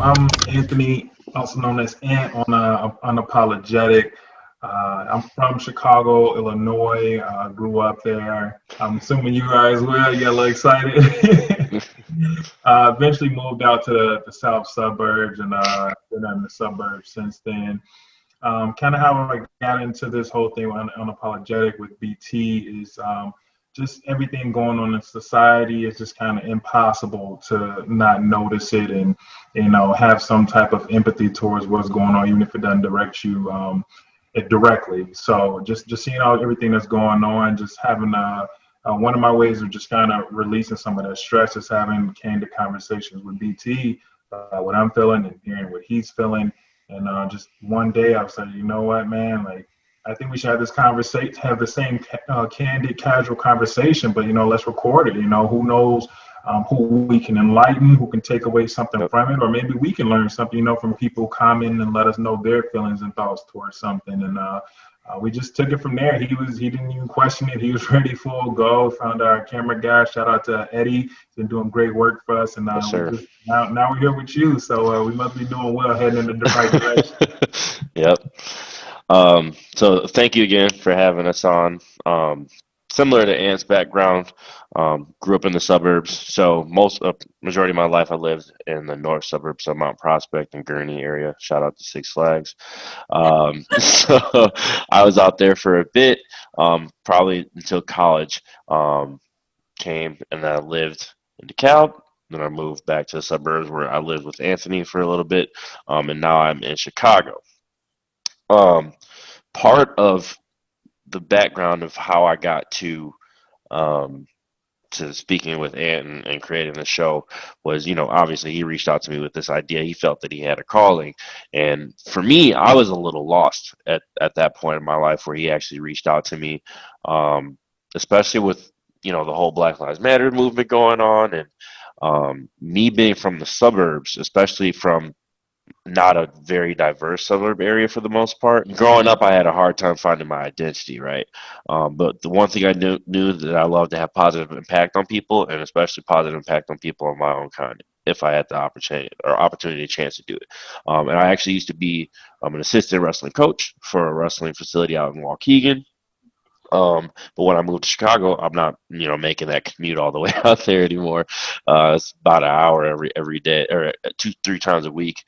I'm Anthony, also known as Ant on Unapologetic. I'm from Chicago, Illinois. Grew up there. I'm assuming you guys will. You get a little excited. Eventually moved out to the south suburbs and been in the suburbs since then. Kind of how I got into this whole thing on Unapologetic with BT is just everything going on in society. It's just kind of impossible to not notice it and have some type of empathy towards what's going on, even if it doesn't direct you it directly. So just seeing everything that's going on, just having one of my ways of just kind of releasing some of that stress is having candid conversations with BT, what I'm feeling and hearing what he's feeling. And just one day I was like, you know what, man, like I think we should have this conversation, have the same candid, casual conversation, but let's record it. Who knows who we can enlighten, who can take away something from it, or maybe we can learn something, from people comment and let us know their feelings and thoughts towards something. And we just took it from there. He didn't even question it. He was ready, full go. Found our camera guy. Shout out to Eddie. He's been doing great work for us. And Yes, we sir. just now we're here with you. So we must be doing well, heading in the right direction. Yep. So thank you again for having us on. Similar to Ant's background, grew up in the suburbs. So majority of my life I lived in the north suburbs of Mount Prospect and Gurnee area. Shout out to Six Flags. So I was out there for a bit, probably until college came, and then I lived in DeKalb. Then I moved back to the suburbs where I lived with Anthony for a little bit, and now I'm in Chicago. Um, Part of the background of how I got um, to speaking with Ant and creating the show was, obviously he reached out to me with this idea. He felt that he had a calling. And for me, I was a little lost at that point in my life where he actually reached out to me, especially with, the whole Black Lives Matter movement going on and me being from the suburbs, especially from not a very diverse suburb area for the most part. Growing up, I had a hard time finding my identity, right? But the one thing I knew that I loved to have positive impact on people, and especially positive impact on people of my own kind, if I had the opportunity, chance to do it. And I actually used to be an assistant wrestling coach for a wrestling facility out in Waukegan. But when I moved to Chicago, I'm not, making that commute all the way out there anymore. It's about an hour every day, or 2-3 times a week.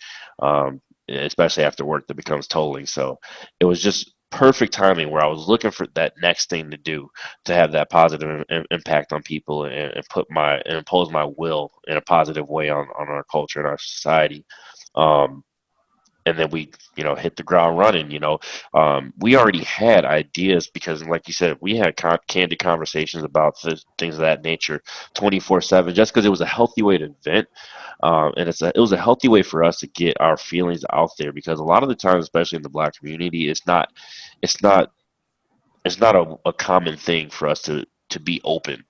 Especially after work, that becomes tolling. So it was just perfect timing where I was looking for that next thing to do to have that positive impact on people and impose my will in a positive way on our culture and our society. Um, and then we hit the ground running. We already had ideas because, like you said, we had candid conversations about things of that nature 24/7, just because it was a healthy way to vent. And it was a healthy way for us to get our feelings out there, because a lot of the times, especially in the Black community, it's not a common thing for us to be open,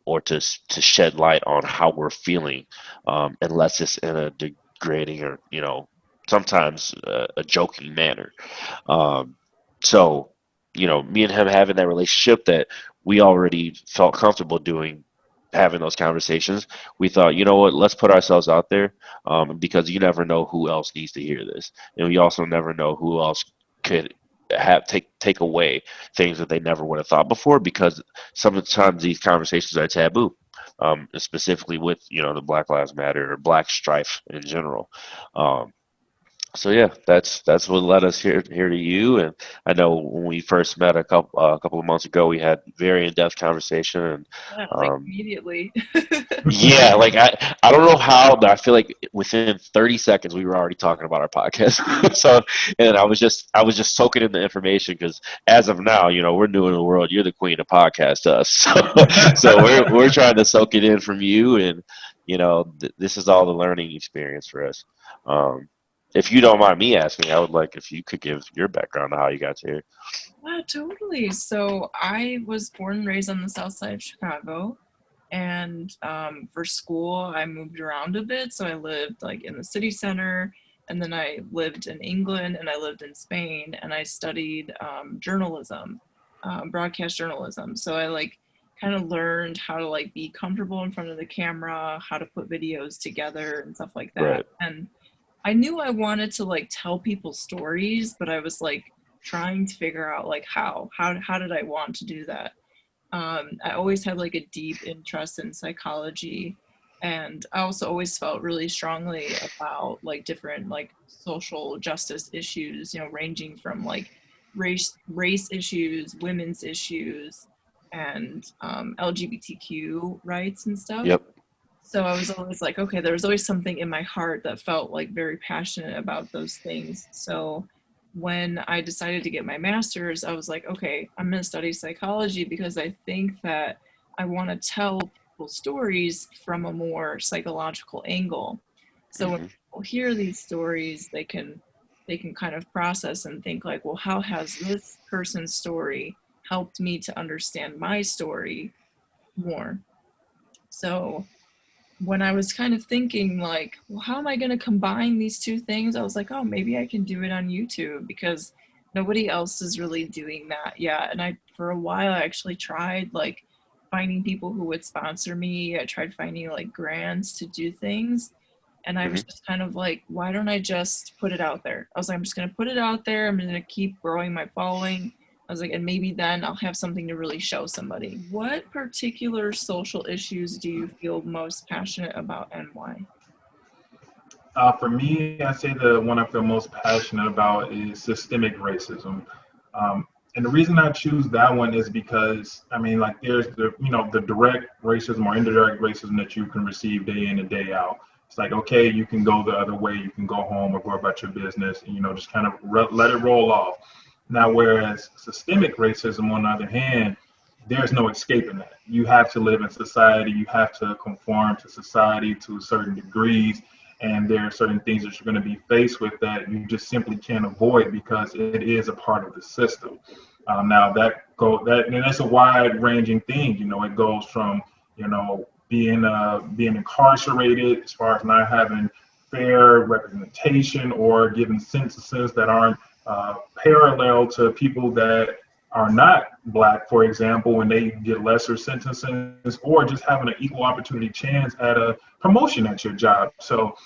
or to shed light on how we're feeling, unless it's in a degrading or sometimes a joking manner. Um, so, me and him having that relationship that we already felt comfortable doing, having those conversations, we thought, you know what, let's put ourselves out there, because you never know who else needs to hear this, and we also never know who else could take away things that they never would have thought before, because sometimes these conversations are taboo, specifically with the Black Lives Matter or Black strife in general. Um, so yeah, that's what led us here to you. And I know when we first met a couple of months ago, we had very in-depth conversation. And Yeah, like um, immediately. yeah, like I don't know how, but I feel like within 30 seconds we were already talking about our podcast. So, and I was just soaking in the information, because as of now, we're new in the world. You're the queen of podcast to us. So we're trying to soak it in from you, and this is all the learning experience for us. Um, if you don't mind me asking, I would like if you could give your background on how you got here. Yeah, totally. So I was born and raised on the south side of Chicago. And for school, I moved around a bit. So I lived like in the city center, and then I lived in England, and I lived in Spain, and I studied journalism, broadcast journalism. So I like kind of learned how to like be comfortable in front of the camera, how to put videos together and stuff like that. Right. And I knew I wanted to like tell people stories, but I was like trying to figure out like how did I want to do that. I always had like a deep interest in psychology, and I also always felt really strongly about like different like social justice issues, you know, ranging from like race issues, women's issues, and LGBTQ rights and stuff. Yep. So I was always like, okay, there was always something in my heart that felt like very passionate about those things. So when I decided to get my master's, I was like, okay, I'm going to study psychology because I think that I want to tell people stories from a more psychological angle. So when people hear these stories, they can kind of process and think like, well, how has this person's story helped me to understand my story more? So when I was kind of thinking like, well, how am I going to combine these two things? I was like, oh, maybe I can do it on YouTube because nobody else is really doing that yet. And for a while, I actually tried like finding people who would sponsor me. I tried finding like grants to do things. And I was just kind of like, why don't I just put it out there? I was like, I'm just going to put it out there. I'm going to keep growing my following. I was like, and maybe then I'll have something to really show somebody. What particular social issues do you feel most passionate about and why? For me, I say the one I feel most passionate about is systemic racism. And the reason I choose that one is because, I mean, like there's the direct racism or indirect racism that you can receive day in and day out. It's like, okay, you can go the other way, you can go home or go about your business, and, just kind of let it roll off. Now, whereas systemic racism, on the other hand, there's no escaping that. You have to live in society, you have to conform to society to certain degrees, and there are certain things that you're going to be faced with that you just simply can't avoid because it is a part of the system. Now and that's a wide-ranging thing. It goes from being incarcerated, as far as not having fair representation or given sentences that aren't parallel to people that are not Black, for example, when they get lesser sentences, or just having an equal opportunity chance at a promotion at your job. So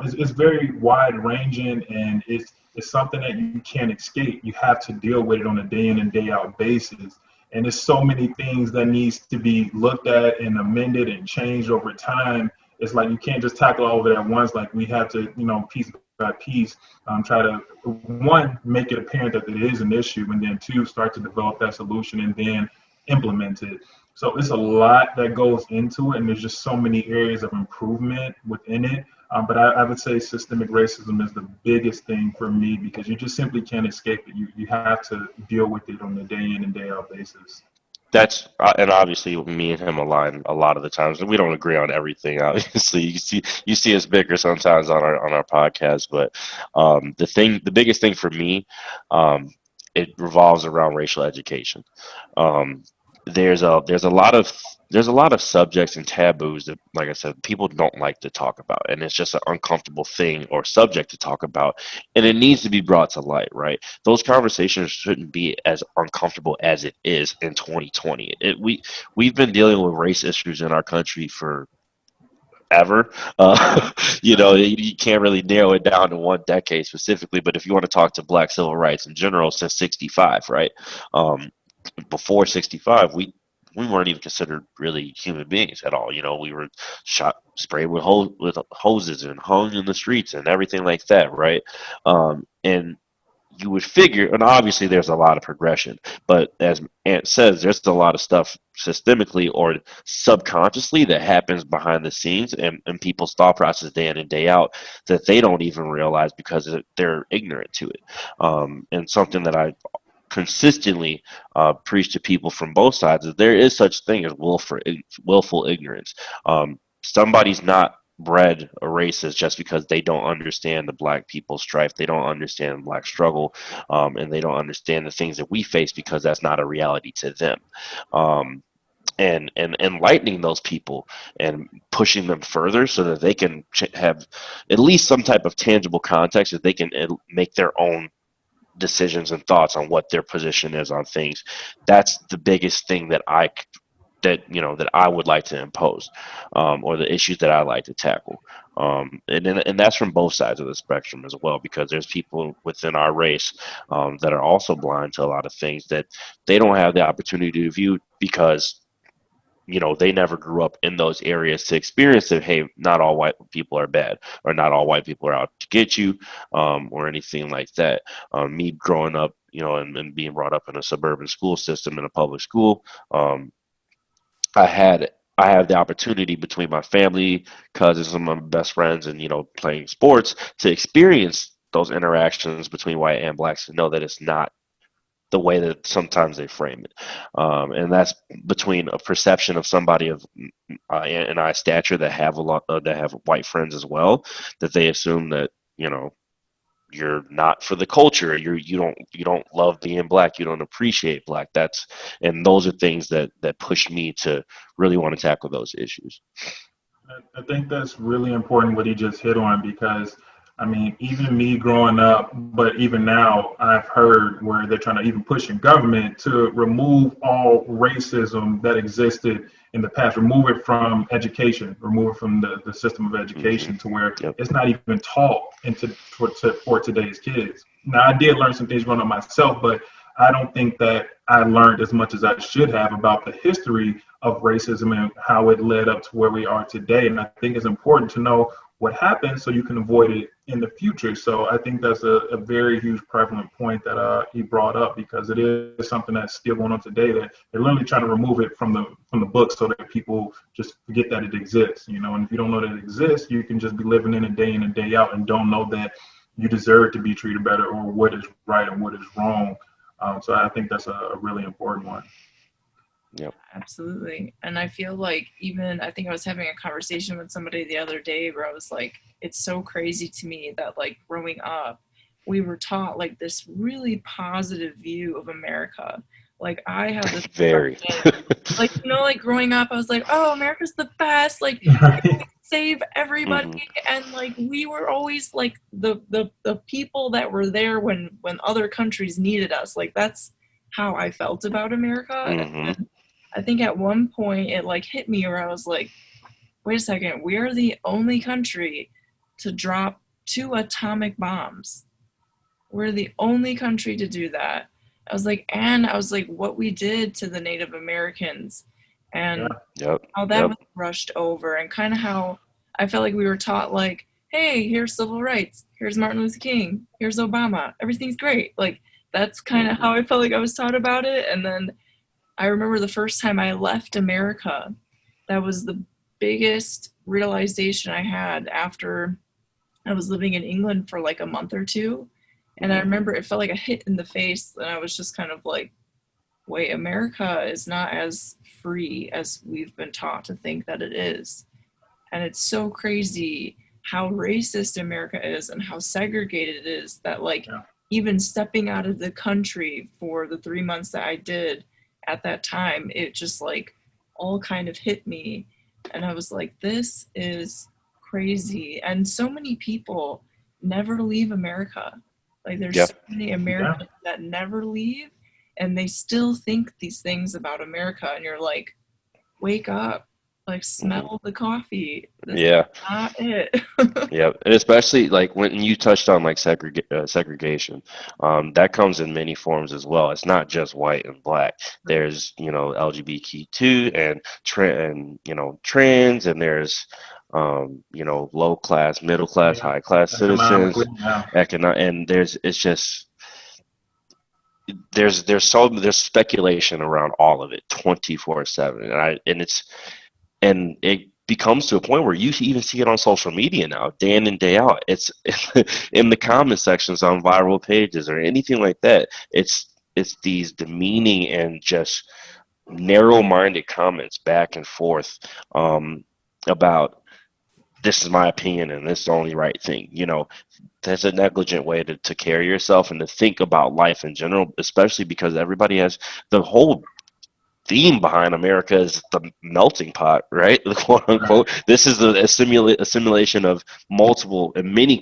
it's very wide ranging, and it's something that you can't escape. You have to deal with it on a day in and day out basis. And there's so many things that needs to be looked at and amended and changed over time. It's like you can't just tackle all of it at once. Like we have to, piece by piece, try to, one, make it apparent that it is an issue, and then two, start to develop that solution and then implement it. So it's a lot that goes into it, and there's just so many areas of improvement within it. But I would say systemic racism is the biggest thing for me because you just simply can't escape it. You have to deal with it on a day in and day out basis. That's and obviously me and him align a lot of the times, and we don't agree on everything. Obviously, you see us bicker sometimes on our podcast, but the biggest thing for me, it revolves around racial education. Um, there's a lot of subjects and taboos that, like I said, people don't like to talk about, and it's just an uncomfortable thing or subject to talk about, and it needs to be brought to light, right? Those conversations shouldn't be as uncomfortable as it is in 2020. We've been dealing with race issues in our country for ever. You can't really narrow it down to one decade specifically, but if you want to talk to Black civil rights in general, since 65, right? Before 65, we weren't even considered really human beings at all. We were sprayed with hoses and hung in the streets and everything like that, right? And you would figure, and obviously there's a lot of progression, but as Ant says, there's a lot of stuff systemically or subconsciously that happens behind the scenes and people's thought process day in and day out that they don't even realize because they're ignorant to it. And something that I consistently preach to people from both sides that there is such thing as willful ignorance. Somebody's not bred a racist just because they don't understand the Black people's strife, they don't understand the Black struggle, and they don't understand the things that we face because that's not a reality to them. And enlightening those people and pushing them further so that they can have at least some type of tangible context that they can make their own decisions and thoughts on what their position is on things. That's the biggest thing that I that I would like to impose, or the issues that I like to tackle. And that's from both sides of the spectrum as well, because there's people within our race that are also blind to a lot of things that they don't have the opportunity to view because they never grew up in those areas to experience it. Hey, not all white people are bad, or not all white people are out to get you, or anything like that. Me growing up, and being brought up in a suburban school system in a public school, I had I have the opportunity between my family, cousins, and my best friends, and playing sports to experience those interactions between white and blacks, to know that it's not the way that sometimes they frame it. And that's between a perception of somebody of and I stature that have a lot that have white friends as well, that they assume that you're not for the culture, you don't love being black, you don't appreciate black. And those are things that push me to really want to tackle those issues. I think that's really important what he just hit on, because I mean, even me growing up, but even now, I've heard where they're trying to even push in government to remove all racism that existed in the past, remove it from education, remove it from the system of education, to where Yep. it's not even taught for today's kids. Now, I did learn some things growing up myself, but I don't think that I learned as much as I should have about the history of racism and how it led up to where we are today. And I think it's important to know what happened so you can avoid it in the future. So I think that's a very huge prevalent point that he brought up, because it is something that's still going on today, that they're literally trying to remove it from the book so that people just forget that it exists. And if you don't know that it exists, you can just be living in and day out and don't know that you deserve to be treated better, or what is right and what is wrong. So I think that's a really important one. Yep. Absolutely. And I feel like, I think I was having a conversation with somebody the other day where I was like, it's so crazy to me that like growing up, we were taught like this really positive view of America. Like I had this Very. like, like growing up, I was like, oh, America's the best. Like save everybody. And like we were always like the people that were there when other countries needed us. Like that's how I felt about America. And I think at one point it like hit me where I was like, wait a second, we're the only country to drop 2 atomic bombs. We're the only country to do that. I was like, what we did to the Native Americans, and how that was rushed over, and kind of how I felt like we were taught like, hey, here's civil rights, here's Martin Luther King, here's Obama, everything's great. Like that's kind of how I felt like I was taught about it. And then I remember the first time I left America, that was the biggest realization I had after I was living in England for like a month or two. And I remember it felt like a hit in the face, and I was just kind of like, wait, America is not as free as we've been taught to think that it is. And it's so crazy how racist America is and how segregated it is, that like even stepping out of the country for the 3 months that I did at that time, it just like all kind of hit me. And I was like, this is crazy. And so many people never leave America. Like there's so many Americans that never leave, and they still think these things about America. And you're like, wake up, like smell the coffee. This is not it. Yeah, and especially like when you touched on like segregation, that comes in many forms as well. It's not just white and black. There's LGBTQ and trans, and there's low class, middle class, high class citizens, and there's speculation around all of it 24/7, and it becomes to a point where you even see it on social media now, day in and day out. It's in the comment sections on viral pages or anything like that. It's these demeaning and just narrow-minded comments back and forth about, this is my opinion and this is the only right thing. That's a negligent way to carry yourself and to think about life in general, especially because everybody has the whole theme behind America is the melting pot, right? Quote unquote. This is a simulation of multiple and many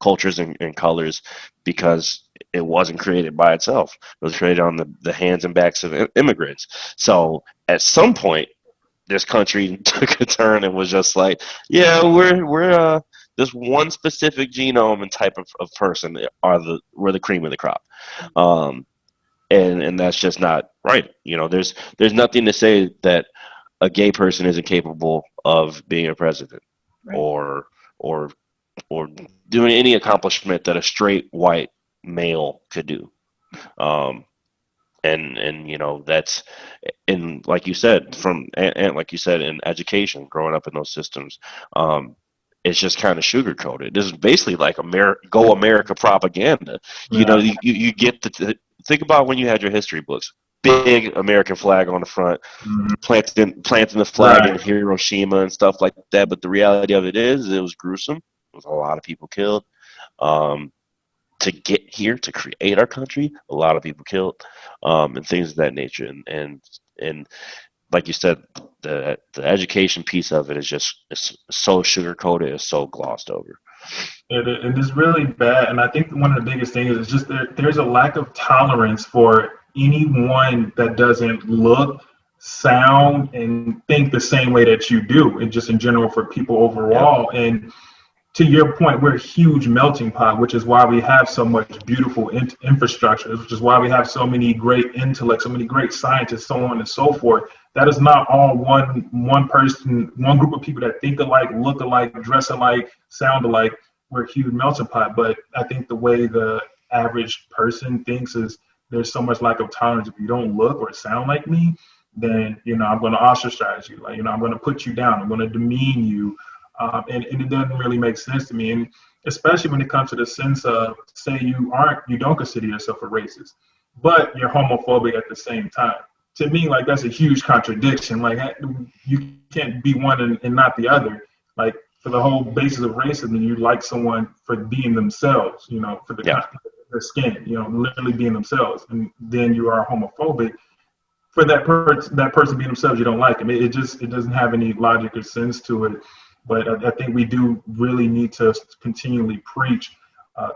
cultures and colors, because it wasn't created by itself. It was created on the hands and backs of immigrants. So at some point, this country took a turn and was just like, yeah, we're this one specific genome and type of person we're the cream of the crop. And that's just not right. There's nothing to say that a gay person isn't capable of being a president, Right. or or doing any accomplishment that a straight white male could do. Um, and that's, and like you said, and like you said, in education, growing up in those systems, it's just kind of sugar coated. This is basically like Go America propaganda. Yeah. You get to think about when you had your history books, big American flag on the front, Mhm. planting the flag in Right. Hiroshima and stuff like that. But the reality of it is, it was gruesome. There was a lot of people killed. Um, to get here, to create our country, a lot of people killed, and things of that nature. And like you said, the education piece of it is just, it's so sugar coated, it's so glossed over. It is really bad, and I think one of the biggest things is just there's a lack of tolerance for anyone that doesn't look, sound, and think the same way that you do, and just in general for people Yep. overall. And to your point, we're a huge melting pot, which is why we have so much beautiful infrastructure, which is why we have so many great intellects, so many great scientists, so on and so forth. That is not all one person, one group of people that think alike, look alike, dress alike, sound alike. We're a huge melting pot. But I think the way the average person thinks is there's so much lack of tolerance. If you don't look or sound like me, then I'm going to ostracize you. Like I'm going to put you down. I'm going to demean you. And it doesn't really make sense to me. And especially when it comes to the sense of, say you don't consider yourself a racist, but you're homophobic at the same time. To me, like that's a huge contradiction. Like you can't be one and not the other. Like for the whole basis of racism, you like someone for being themselves, for Yeah. their skin, literally being themselves, and then you are homophobic for that person being themselves. You don't like them. It doesn't have any logic or sense to it. But I think we do really need to continually preach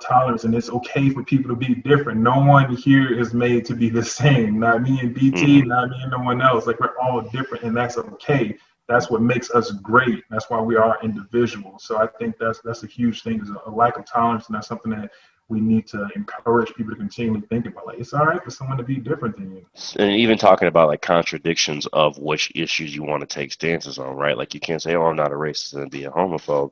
tolerance, and it's okay for people to be different. No one here is made to be the same. Not me and BT, Hmm. not me and no one else. Like we're all different, and that's okay. That's what makes us great. That's why we are individuals. So I think that's a huge thing, is a lack of tolerance, and that's something that we need to encourage people to continually think about. Like it's all right for someone to be different than you. And even talking about like contradictions of which issues you want to take stances on, right? Like you can't say, "Oh, I'm not a racist," and be a homophobe.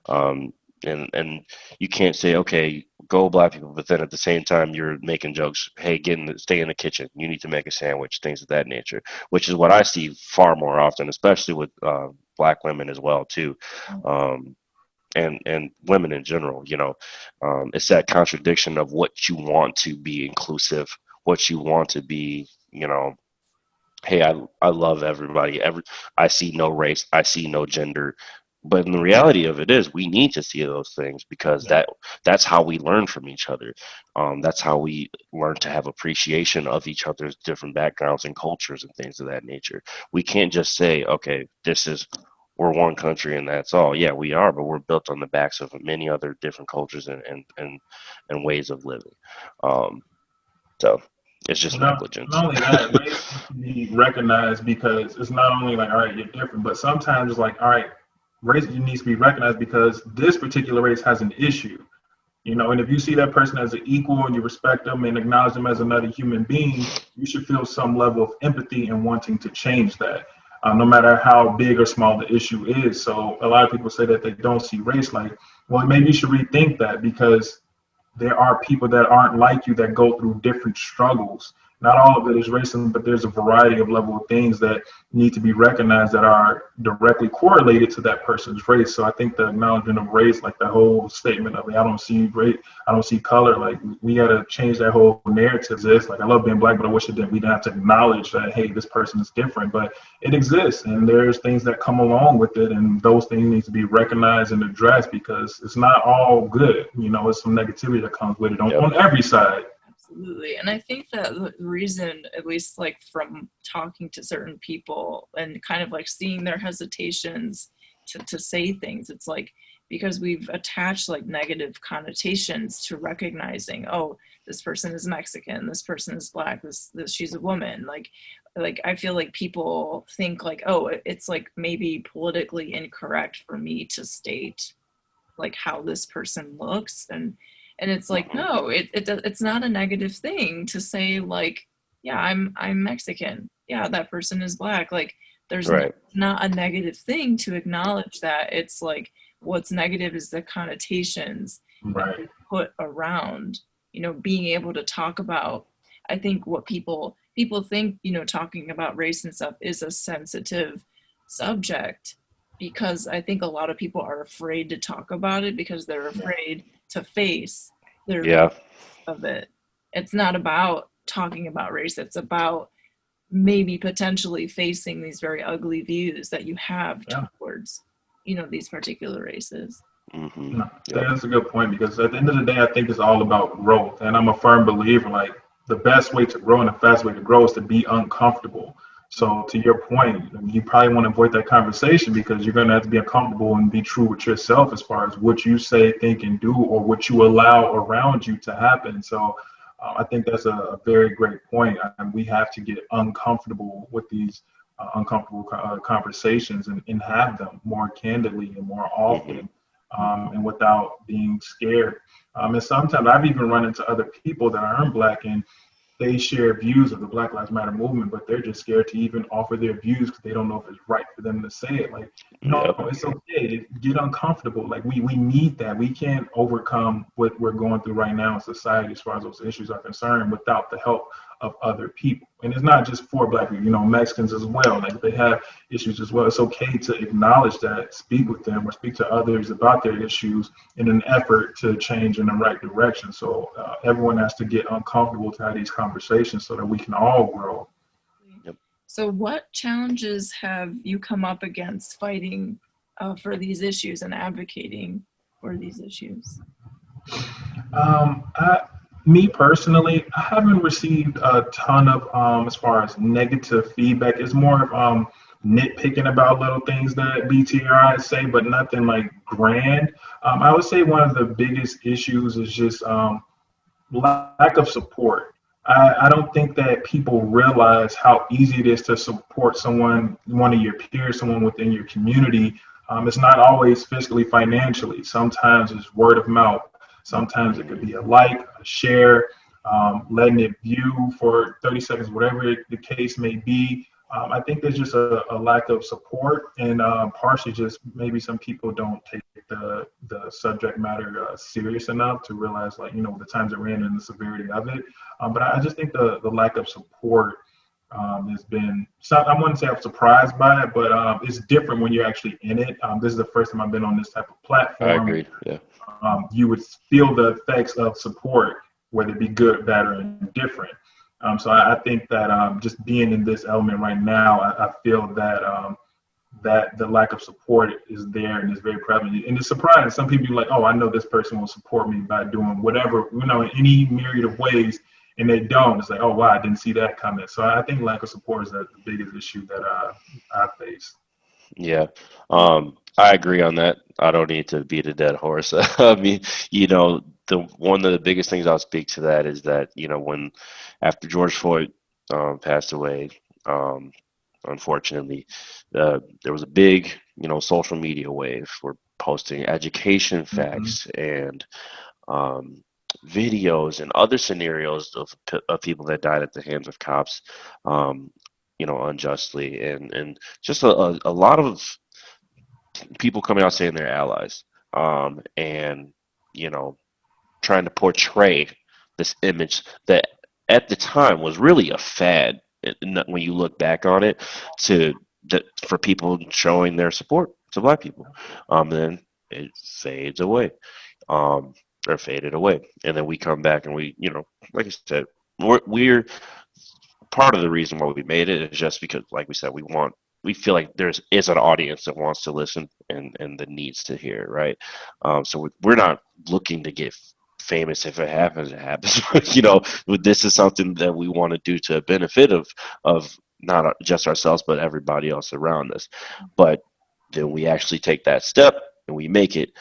Um, and you can't say, "Okay, go black people," but then at the same time you're making jokes. Hey, stay in the kitchen. You need to make a sandwich. Things of that nature, which is what I see far more often, especially with black women as well too. Um, and women in general. It's that contradiction of what you want to be inclusive, what you want to be. Hey, I love everybody. I see no race, I see no gender. But in the reality of it is, we need to see those things, because Yeah. that's how we learn from each other. That's how we learn to have appreciation of each other's different backgrounds and cultures and things of that nature. We can't just say, okay, we're one country and that's all. Yeah, we are, but we're built on the backs of many other different cultures and ways of living. Um, so it's just Not negligence. only that, race needs to be recognized, because it's not only like, all right, you're different, but sometimes it's like, all right, race needs to be recognized because this particular race has an issue. And if you see that person as an equal and you respect them and acknowledge them as another human being, you should feel some level of empathy and wanting to change that, no matter how big or small the issue is. So a lot of people say that they don't see race. Like, well, maybe you should rethink that, because there are people that aren't like you that go through different struggles. Not all of it is racism, but there's a variety of level of things that need to be recognized that are directly correlated to that person's race. So I think the acknowledgement of race, like the whole statement of, I don't see race, I don't see color, like we got to change that whole narrative. This, like, I love being black, but I wish we didn't have to acknowledge that, hey, this person is different, but it exists, and there's things that come along with it, and those things need to be recognized and addressed, because it's not all good. It's some negativity that comes with it Yep. on every side. Absolutely. And I think that the reason, at least like from talking to certain people and kind of like seeing their hesitations to say things, it's like because we've attached like negative connotations to recognizing, oh, this person is Mexican, this person is Black, this she's a woman. Like I feel like people think like, oh, it's like maybe politically incorrect for me to state like how this person looks, and it's like, no, it's not a negative thing to say like, yeah, I'm Mexican, yeah, that person is Black. Like there's not a negative thing to acknowledge that. It's like what's negative is the connotations that we put around, you know, being able to talk about. I think what people think, you know, talking about race and stuff is a sensitive subject, because I think a lot of people are afraid to talk about it because they're afraid to face their view of it. It's not about talking about race. It's about maybe potentially facing these very ugly views that you have towards, you know, these particular races. No, that's a good point, because at the end of the day, I think it's all about growth. And I'm a firm believer, like the best way to grow and the fast way to grow is to be uncomfortable. So to your point, you probably want to avoid that conversation because you're going to have to be uncomfortable and be true with yourself as far as what you say, think, and do, or what you allow around you to happen. So I think that's a very great point. And we have to get uncomfortable with these uncomfortable conversations and have them more candidly and more often, and without being scared. And sometimes I've even run into other people that aren't Black, and they share views of the Black Lives Matter movement, but they're just scared to even offer their views because they don't know if it's right for them to say it. Like, no, it's okay. Get uncomfortable. Like we need that. We can't overcome what we're going through right now in society as far as those issues are concerned without the help of other people. And it's not just for Black people, you know, Mexicans as well. Like they have issues as well. It's okay to acknowledge that, speak with them or speak to others about their issues in an effort to change in the right direction. So everyone has to get uncomfortable to have these conversations so that we can all grow. So what challenges have you come up against fighting for these issues and advocating for these issues? Me personally, I haven't received a ton of, as far as negative feedback. It's more of nitpicking about little things that BTRI say, but nothing like grand. I would say one of the biggest issues is just lack of support. I don't think that people realize how easy it is to support someone, one of your peers, someone within your community. It's not always fiscally, financially. Sometimes it's word of mouth. Sometimes it could be a like, a share, letting it view for 30 seconds, whatever the case may be. I think there's just a lack of support, and partially just maybe some people don't take the subject matter serious enough to realize, like, you know, the times that we're in and the severity of it. But I just think the lack of support has been, I wouldn't say I'm surprised by it, but it's different when you're actually in it. This is the first time I've been on this type of platform. I agree, yeah. You would feel the effects of support, whether it be good, bad, or indifferent. So I think that just being in this element right now, I feel that that the lack of support is there and is very prevalent. And it's surprising. Some people are like, oh, I know this person will support me by doing whatever, you know, in any myriad of ways, and they don't. It's like, oh, wow, I didn't see that coming. So I think lack of support is the biggest issue that I face. Yeah, I agree on that. I don't need to beat a dead horse. I mean, you know, one of the biggest things I'll speak to that is that, you know, when after George Floyd passed away, unfortunately, there was a big, you know, social media wave for posting education facts and videos and other scenarios of people that died at the hands of cops, you know, unjustly, and just a lot of people coming out saying they're allies, and, you know, trying to portray this image that at the time was really a fad when you look back on it, for people showing their support to Black people. Then it fades away, or faded away, and then we come back and we, you know, like I said, we're part of the reason why we made it is just because, like we said, we feel like there is an audience that wants to listen and that needs to hear, right? So we're not looking to get famous. If it happens, it happens. You know, this is something that we want to do to the benefit of not just ourselves, but everybody else around us. But then we actually take that step and we make it.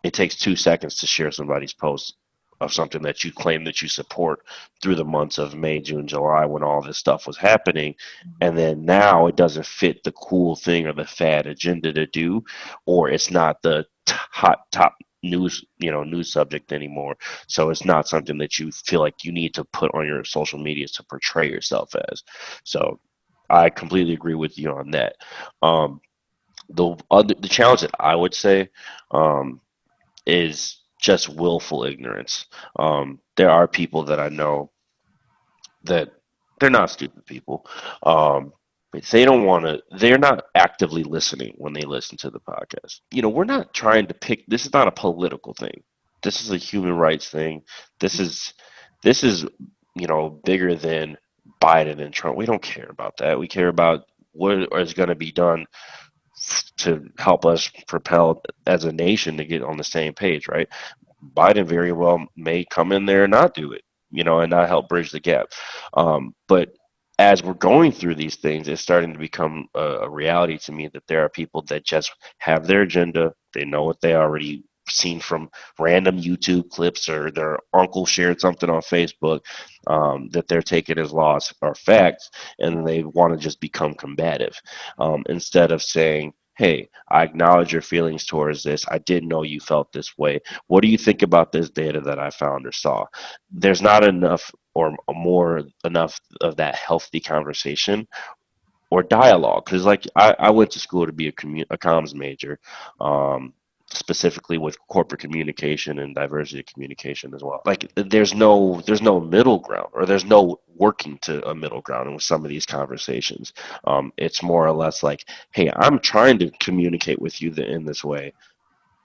it takes 2 seconds to share somebody's post of something that you claim that you support through the months of May, June, July when all this stuff was happening. And then now it doesn't fit the cool thing or the fad agenda to do, or it's not the hot top news subject anymore. So it's not something that you feel like you need to put on your social medias to portray yourself as. So I completely agree with you on that. Um, the challenge that I would say is just willful ignorance. There are people that I know that they're not stupid people. But they don't want to, they're not actively listening when they listen to the podcast. We're not trying to pick, this is not a political thing. This is a human rights thing. This is, this is, bigger than Biden and Trump. We don't care about that. We care about what is going to be done to help us propel as a nation to get on the same page, right? Biden very well may come in there and not do it, and not help bridge the gap. But as we're going through these things, it's starting to become a reality to me that there are people that just have their agenda. They know what they already seen from random YouTube clips, or their uncle shared something on Facebook, that they're taking as laws or facts, and they want to just become combative, instead of saying, hey, I acknowledge your feelings towards this. I didn't know you felt this way. What do you think about this data that I found or saw? There's not enough or more enough of that healthy conversation or dialogue, because like I went to school to be a comms major, specifically with corporate communication and diversity of communication as well. Like there's no middle ground, or there's no working to a middle ground with some of these conversations. It's more or less like, hey, I'm trying to communicate with you in this way,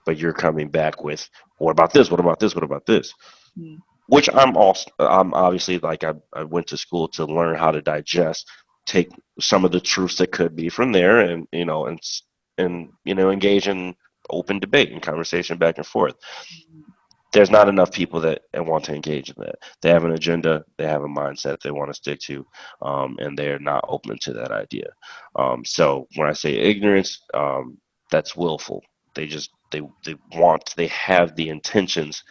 but you're coming back with, what about this? What about this? What about this? Mm. Which I'm obviously, like, I went to school to learn how to digest, take some of the truths that could be from there, and engage in open debate and conversation back and forth. There's not enough people that want to engage in that. They have an agenda, they have a mindset they want to stick to, and they're not open to that idea. So when I say ignorance, that's willful. They have the intentions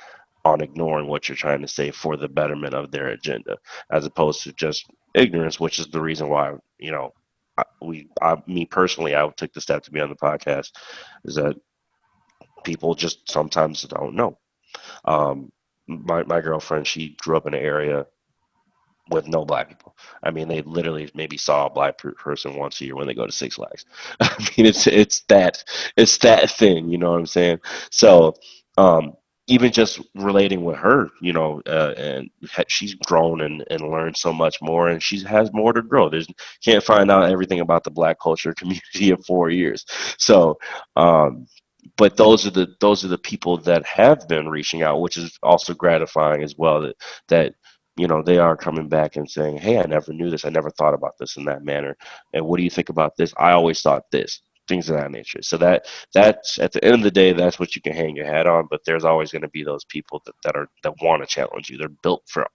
on ignoring what you're trying to say for the betterment of their agenda, as opposed to just ignorance, which is the reason why, me personally, I took the step to be on the podcast, is that people just sometimes don't know. My girlfriend, she grew up in an area with no black people. I mean, they literally maybe saw a black person once a year when they go to Six Flags. I mean, it's that thing. You know what I'm saying? So, um, even just relating with her, and she's grown and learned so much more, and she has more to grow. Can't find out everything about the black culture community in 4 years. So, but those are the people that have been reaching out, which is also gratifying as well. That they are coming back and saying, hey, I never knew this. I never thought about this in that manner. And what do you think about this? I always thought this. Things of that nature. So that's at the end of the day, that's what you can hang your hat on. But there's always going to be those people that want to challenge you. They're built for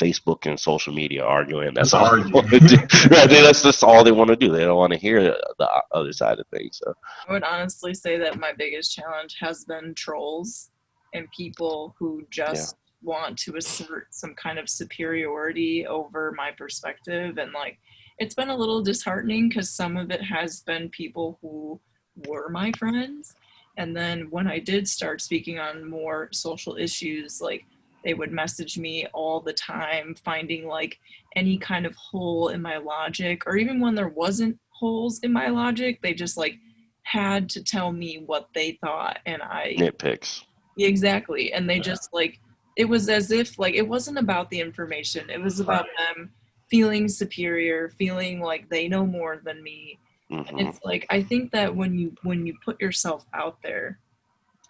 Facebook and social media arguing. That's Just all they argue. want to do. Right? That's just all they want to do. They don't want to hear the other side of things. So I would honestly say that my biggest challenge has been trolls and people who yeah, just want to assert some kind of superiority over my perspective. And like, it's been a little disheartening because some of it has been people who were my friends. And then when I did start speaking on more social issues, like they would message me all the time, finding like any kind of hole in my logic, or even when there wasn't holes in my logic, they just like had to tell me what they thought. And I, nitpicks. exactly. And they Yeah. just like, it was as if like it wasn't about the information, it was about them feeling superior, feeling like they know more than me. And Hmm. it's like, I think that when you put yourself out there,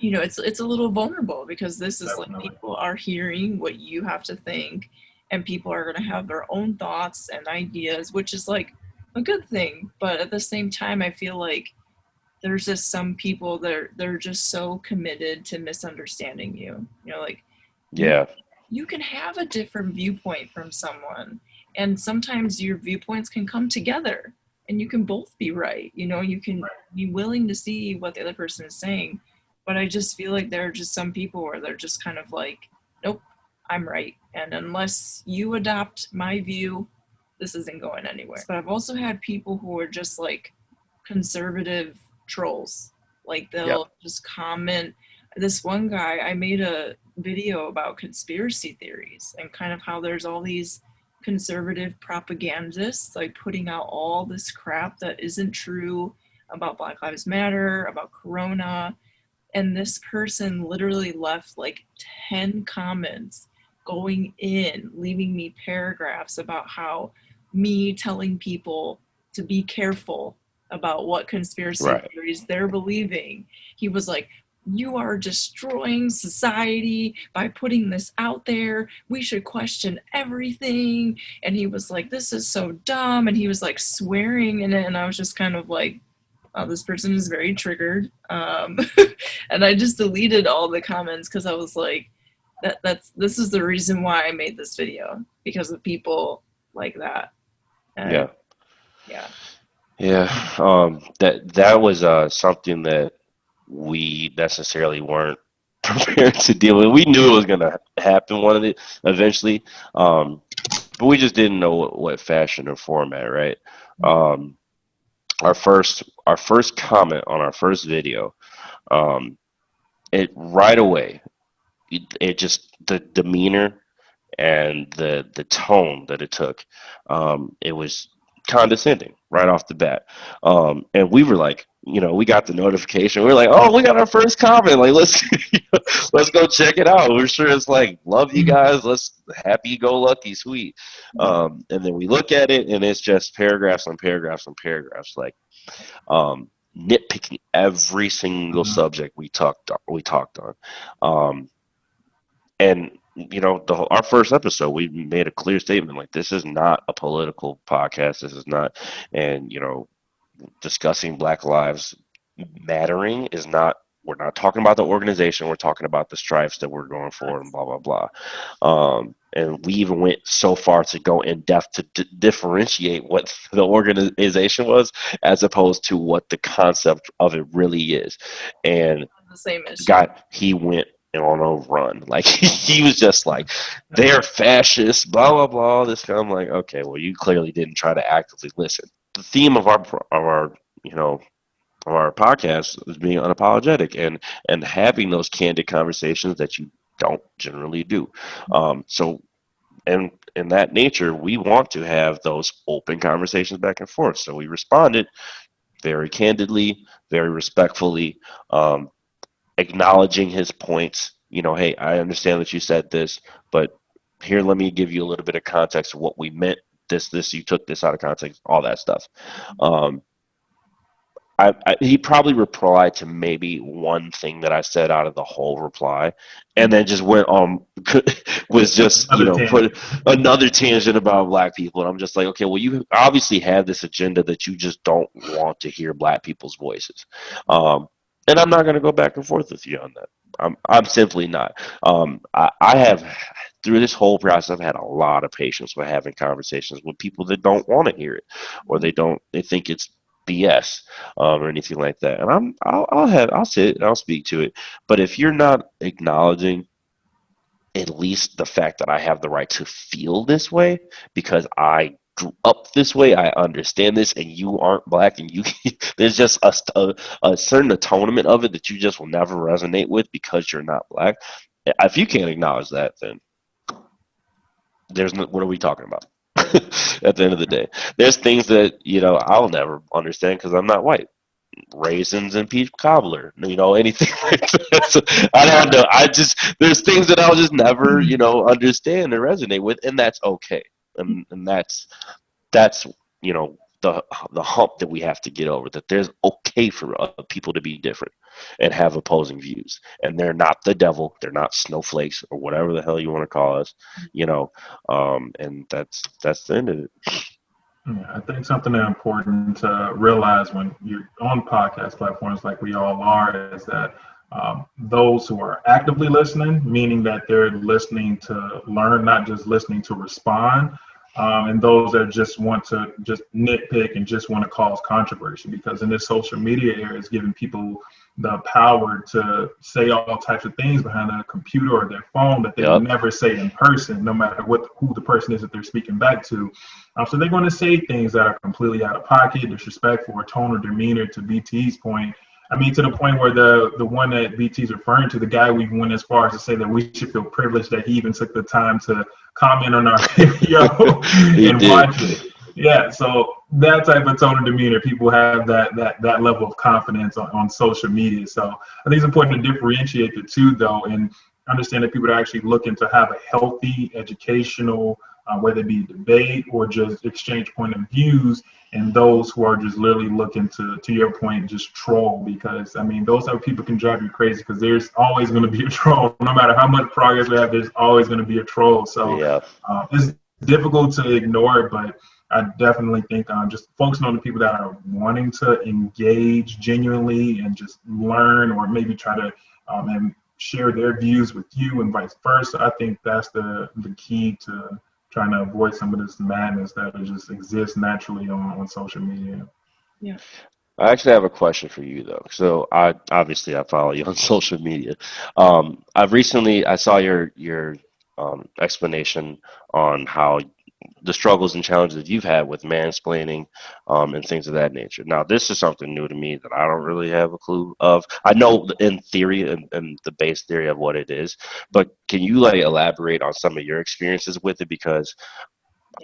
it's a little vulnerable, because this is like, Definitely. people are hearing what you have to think, and people are going to have their own thoughts and ideas, which is like a good thing. But at the same time, I feel like there's just some people that they're just so committed to misunderstanding you. Like, you Yeah. you can have a different viewpoint from someone, and sometimes your viewpoints can come together and you can both be right. You can be willing to see what the other person is saying, But I just feel like there are just some people where they're just kind of like, nope, I'm right. And unless you adopt my view, this isn't going anywhere. But I've also had people who are just like conservative trolls. Like they'll just comment. This one guy, I made a video about conspiracy theories and kind of how there's all these conservative propagandists like putting out all this crap that isn't true about Black Lives Matter, about Corona. And this person literally left like 10 comments going in, leaving me paragraphs about how me telling people to be careful about what conspiracy theories they're believing. He was like, you are destroying society by putting this out there. We should question everything. And he was like, this is so dumb. And he was like swearing in it. And I was just kind of like, oh, this person is very triggered. And I just deleted all the comments because I was like, this is the reason why I made this video, because of people like that. And that was something that we necessarily weren't prepared to deal with. We knew it was going to happen eventually, but we just didn't know what fashion or format, right? Our first comment on our first video, it right away, it just, the demeanor and the tone that it took, it was condescending right off the bat. And we were like, we got the notification. We were like, oh, we got our first comment. Like, let's let's go check it out. We're sure it's like, love you guys. Let's happy go lucky, sweet. And then we look at it, and it's just paragraphs on paragraphs on paragraphs, like nitpicking every single subject we talked on. And our first episode, we made a clear statement, like, this is not a political podcast. This is not, and discussing Black Lives Mattering is not. We're not talking about the organization. We're talking about the stripes that we're going for, and blah blah blah. And we even went so far to go in depth to differentiate what the organization was, as opposed to what the concept of it really is. And the same issue. He went on a run. Like, he was just like, they're fascists, blah blah blah. This kind of like, okay, well, you clearly didn't try to actively listen. The theme of our podcast is being unapologetic and having those candid conversations that you don't generally do. So, and in that nature, we want to have those open conversations back and forth. So we responded very candidly, very respectfully, acknowledging his points. Hey, I understand that you said this, but here, let me give you a little bit of context of what we meant. This, you took this out of context, all that stuff. He probably replied to maybe one thing that I said out of the whole reply, and then just went on, was just, put another tangent about Black people. And I'm just like, okay, well, you obviously have this agenda that you just don't want to hear Black people's voices. And I'm not going to go back and forth with you on that. I'm simply not. I have, through this whole process, I've had a lot of patience with having conversations with people that don't want to hear it, or they think it's BS, or anything like that. And I'll sit and I'll speak to it. But if you're not acknowledging at least the fact that I have the right to feel this way because I grew up this way, I understand this, and you aren't Black, and there's just a certain atonement of it that you just will never resonate with because you're not Black. If you can't acknowledge that, then what are we talking about? At the end of the day, there's things that I'll never understand because I'm not white. Raisins and peach cobbler, anything like that. So, I don't know. There's things that I'll just never understand and resonate with, and that's okay. And that's the hump that we have to get over, that there's okay for people to be different and have opposing views, and they're not the devil, they're not snowflakes or whatever the hell you want to call us, and that's the end of it. Yeah, I think something that's important to realize when you're on podcast platforms like we all are is that those who are actively listening, meaning that they're listening to learn, not just listening to respond, and those that just want to just nitpick and just want to cause controversy, because in this social media era, it's giving people the power to say all types of things behind a computer or their phone that they would never say in person, no matter who the person is that they're speaking back to. So they're going to say things that are completely out of pocket, disrespectful, or tone or demeanor, to BT's point. I mean, to the point where the one that BT's referring to, the guy we went as far as to say that we should feel privileged that he even took the time to comment on our video and watch it. Yeah, so that type of tone and demeanor, people have that level of confidence on social media. So I think it's important to differentiate the two, though, and understand that people are actually looking to have a healthy educational, whether it be debate or just exchange point of views, and those who are just literally looking to your point, just troll. Because I mean, those type of people can drive you crazy, because there's always going to be a troll. No matter how much progress we have, there's always going to be a troll. So it's difficult to ignore, but I definitely think just focusing on the people that are wanting to engage genuinely and just learn, or maybe try to and share their views with you and vice versa. I think that's the key to trying to avoid some of this madness that just exists naturally on social media. Yeah. I actually have a question for you though. So I follow you on social media. I saw your explanation on how the struggles and challenges that you've had with mansplaining and things of that nature. Now, this is something new to me that I don't really have a clue of. I know in theory and the base theory of what it is, but can you like elaborate on some of your experiences with it? Because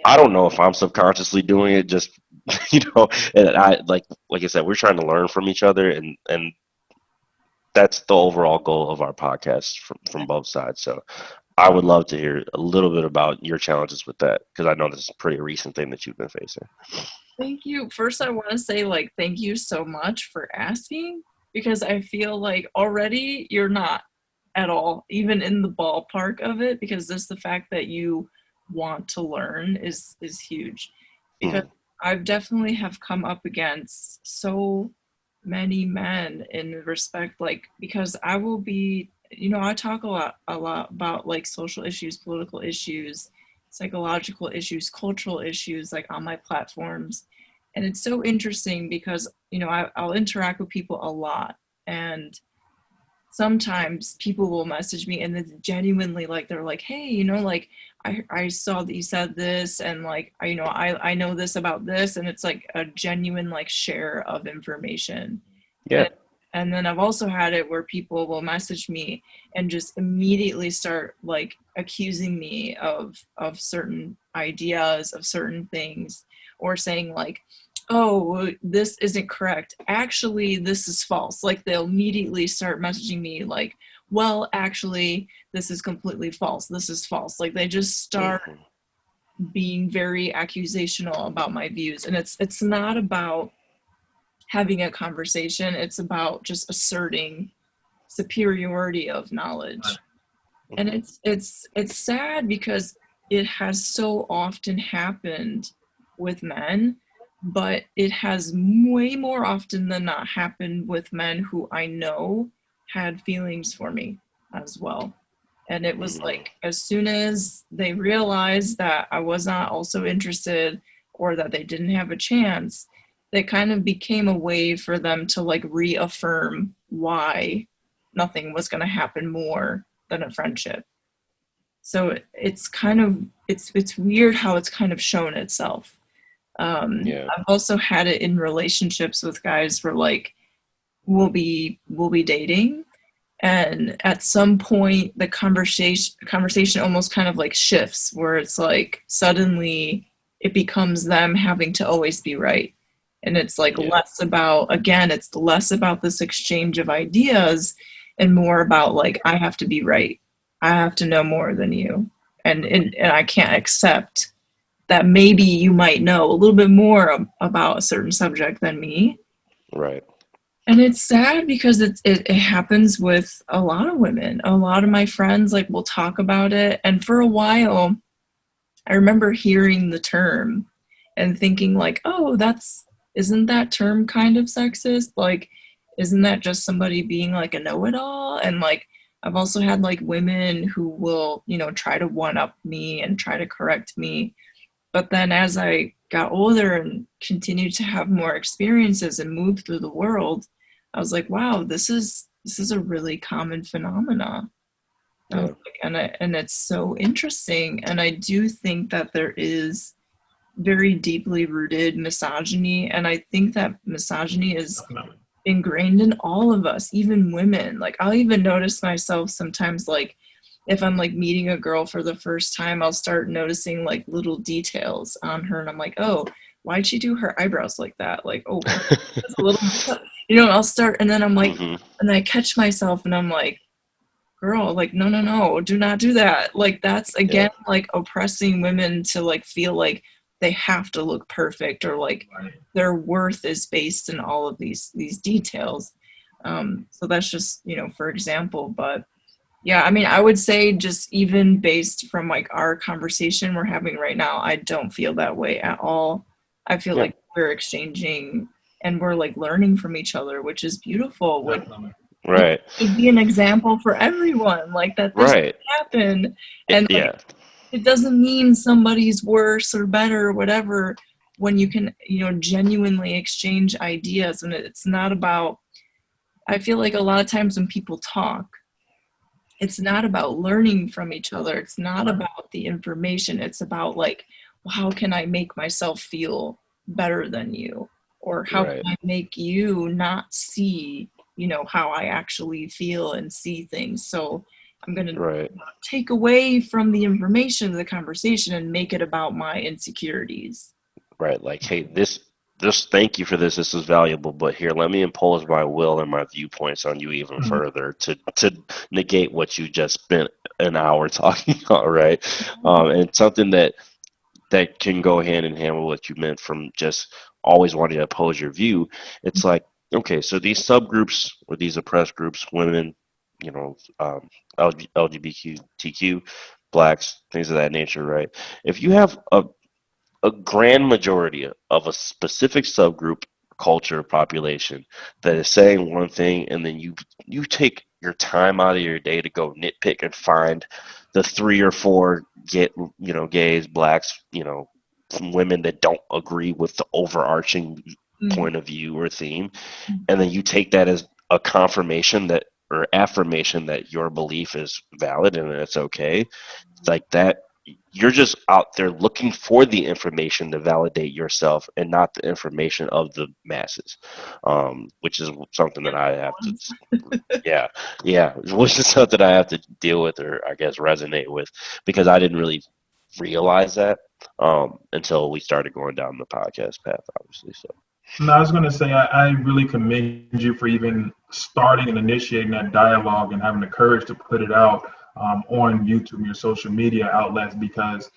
I don't know if I'm subconsciously doing it, just and I like I said, we're trying to learn from each other, and that's the overall goal of our podcast from both sides. So I would love to hear a little bit about your challenges with that, because I know this is a pretty recent thing that you've been facing. Thank you. First, I want to say thank you so much for asking, because I feel like already you're not at all even in the ballpark of it, because just the fact that you want to learn is huge. Because I've definitely have come up against so many men in respect, because I will be, I talk a lot about social issues, political issues, psychological issues, cultural issues, on my platforms. And it's so interesting because, I'll interact with people a lot, and sometimes people will message me and it's genuinely they're like, hey, I saw that you said this, and I know this about this, and it's a genuine share of information. Yeah. And then I've also had it where people will message me and just immediately start accusing me of certain ideas, of certain things, or saying oh, this isn't correct. Actually, this is false. They'll immediately start messaging me well, actually, this is completely false. This is false. They just start being very accusational about my views. And it's not about having a conversation. It's about just asserting superiority of knowledge. And it's sad because it has so often happened with men, but it has way more often than not happened with men who I know had feelings for me as well. And it was as soon as they realized that I was not also interested, or that they didn't have a chance, it kind of became a way for them to reaffirm why nothing was going to happen more than a friendship. So it's kind of, it's weird how it's kind of shown itself. I've also had it in relationships with guys where we'll be dating, and at some point the conversation almost kind of shifts, where it's suddenly it becomes them having to always be right. And it's less about, again, it's less about this exchange of ideas and more about I have to be right. I have to know more than you. And I can't accept that maybe you might know a little bit more about a certain subject than me. Right. And it's sad because it happens with a lot of women. A lot of my friends will talk about it. And for a while, I remember hearing the term and thinking oh, isn't that term kind of sexist? Isn't that just somebody being a know-it-all? And I've also had women who will, try to one-up me and try to correct me. But then as I got older and continued to have more experiences and moved through the world, I was like, wow, this is a really common phenomena. I was like, and it's so interesting. And I do think that there is very deeply rooted misogyny. And I think that misogyny is ingrained in all of us, even women. Like, I'll even notice myself sometimes, like, if I'm like meeting a girl for the first time, I'll start noticing like little details on her. And I'm like, oh, why'd she do her eyebrows like that? Like, oh, that's a little, I'll start. And then I'm like, and I catch myself and I'm like, girl, like, no, do not do that. Like, that's again, like oppressing women to like feel like they have to look perfect, or like their worth is based in all of these details. So that's just, for example. But yeah, I mean, I would say just even based from like our conversation we're having right now, I don't feel that way at all. I feel like we're exchanging and we're like learning from each other, which is beautiful. Right. It should be an example for everyone, like that this happened. And it doesn't mean somebody's worse or better or whatever when you can, genuinely exchange ideas. And it's not about, I feel like a lot of times when people talk, it's not about learning from each other. It's not about the information. It's about like, well, how can I make myself feel better than you? Or how can I make you not see, how I actually feel and see things? So I'm going to take away from the information of the conversation and make it about my insecurities. Right. Like, hey, just thank you for this. This is valuable, but here, let me impose my will and my viewpoints on you even further to negate what you just spent an hour talking about, right? And something that can go hand in hand with what you meant from just always wanting to oppose your view. It's like, okay, so these subgroups or these oppressed groups, women, LGBTQ, blacks, things of that nature, right? If you have a grand majority of a specific subgroup, culture, population that is saying one thing, and then you take your time out of your day to go nitpick and find the 3 or 4 gays, blacks, women that don't agree with the overarching point of view or theme, and then you take that as a confirmation that or affirmation that your belief is valid and it's okay. It's like that. You're just out there looking for the information to validate yourself and not the information of the masses, which is something that I have to, which is something I have to deal with, or I guess resonate with, because I didn't really realize that until we started going down the podcast path, obviously. So. No, I was going to say, I really commend you for even starting and initiating that dialogue and having the courage to put it out on YouTube and your social media outlets, because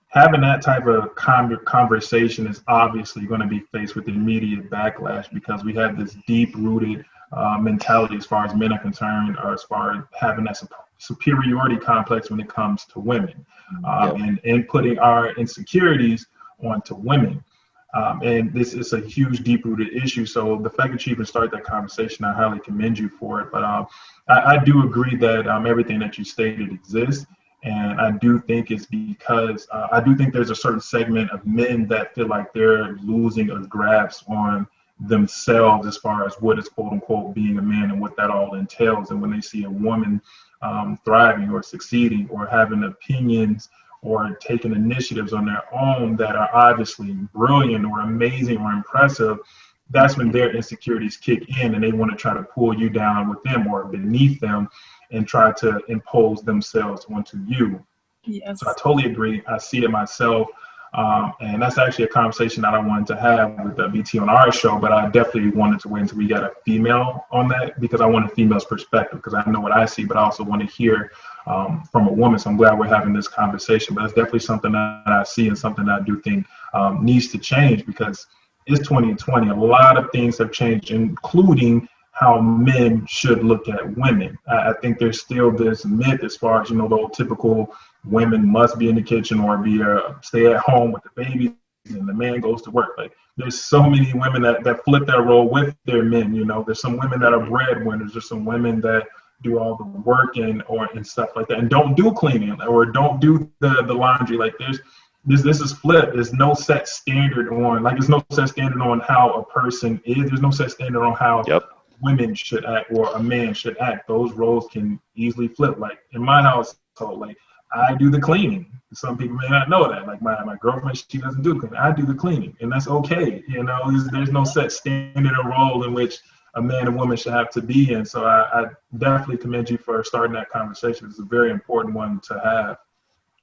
having that type of conversation is obviously going to be faced with immediate backlash, because we have this deep-rooted mentality as far as men are concerned, or as far as having that superiority complex when it comes to women, and putting our insecurities onto women. And this is a huge, deep-rooted issue. So the fact that you even start that conversation, I highly commend you for it. But I do agree that everything that you stated exists. And I do think it's because I do think there's a certain segment of men that feel like they're losing a grasp on themselves as far as what is, quote unquote, being a man and what that all entails. And when they see a woman thriving or succeeding or having opinions or taking initiatives on their own that are obviously brilliant or amazing or impressive, that's when their insecurities kick in and they want to try to pull you down with them or beneath them and try to impose themselves onto you. Yes. So I totally agree. I see it myself. And that's actually a conversation that I wanted to have with BT on our show, but I definitely wanted to wait until we got a female on that, because I want a female's perspective, because I know what I see, but I also want to hear from a woman. So I'm glad we're having this conversation, but it's definitely something that I see and something that I do think needs to change, because it's 2020. A lot of things have changed, including how men should look at women. I think there's still this myth as far as, the old typical women must be in the kitchen or stay at home with the babies and the man goes to work. Like, there's so many women that flip that role with their men. There's some women that are breadwinners. There's some women that do all the work and stuff like that, and don't do cleaning or don't do the laundry. Like, this is flipped. There's no set standard on, there's no set standard on how a person is. There's no set standard on how women should act or a man should act. Those roles can easily flip. Like in my household, like I do the cleaning. Some people may not know that. Like my girlfriend, she doesn't do the cleaning. I do the cleaning, and that's okay. You know, there's no set standard or role in which a man and woman should have to be in. So I definitely commend you for starting that conversation. It's a very important one to have.